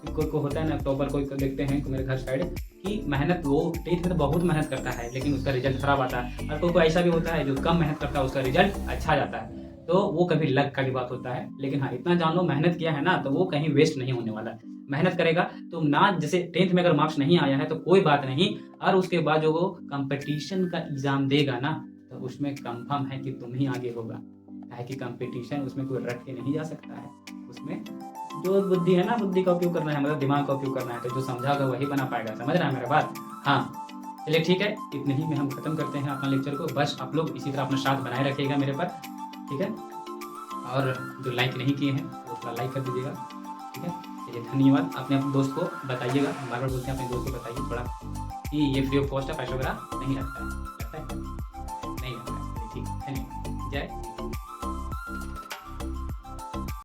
कोई होता है ना टॉपर, कोई देखते हैं मेरे घर साइड कि मेहनत, वो 10th में तो बहुत मेहनत करता है लेकिन उसका रिजल्ट खराब आता है, और कोई ऐसा भी होता है जो कम मेहनत करता है उसका रिजल्ट अच्छा जाता है। तो वो कभी लक का भी बात होता है, लेकिन हाँ इतना जान लो मेहनत किया है ना तो वो कहीं वेस्ट नहीं होने वाला है। मेहनत करेगा तो ना, जैसे 10th में अगर मार्क्स नहीं आया है तो कोई बात नहीं, और उसके बाद जो वो कंपटीशन का एग्जाम देगा ना तो उसमें कंफर्म है कि तुम ही आगे होगा, है कि कंपटीशन उसमें कोई रट के नहीं जा सकता है। उसमें जो बुद्धि है ना, बुद्धि का उपयोग करना है, मतलब दिमाग का उपयोग करना है, तो जो समझा होगा वही बना पाएगा। समझ रहा है मेरा बात? हाँ चलिए ठीक है, इतने ही में हम खत्म करते हैं अपना लेक्चर को। बस आप लोग इसी तरह अपना साथ बनाए रखिएगा मेरे पर, ठीक है। और जो लाइक नहीं किए हैं वो थोड़ा लाइक कर दीजिएगा, ठीक है। चलिए धन्यवाद। अपने दोस्त को बताइएगा, बार बार बोलते हैं अपने दोस्त को बताइए थोड़ा कि ये फ्री ऑफ कॉस्ट है, पैसा वगैरह नहीं लगता है नहीं लगता है। ठीक है, धन्यवाद। जय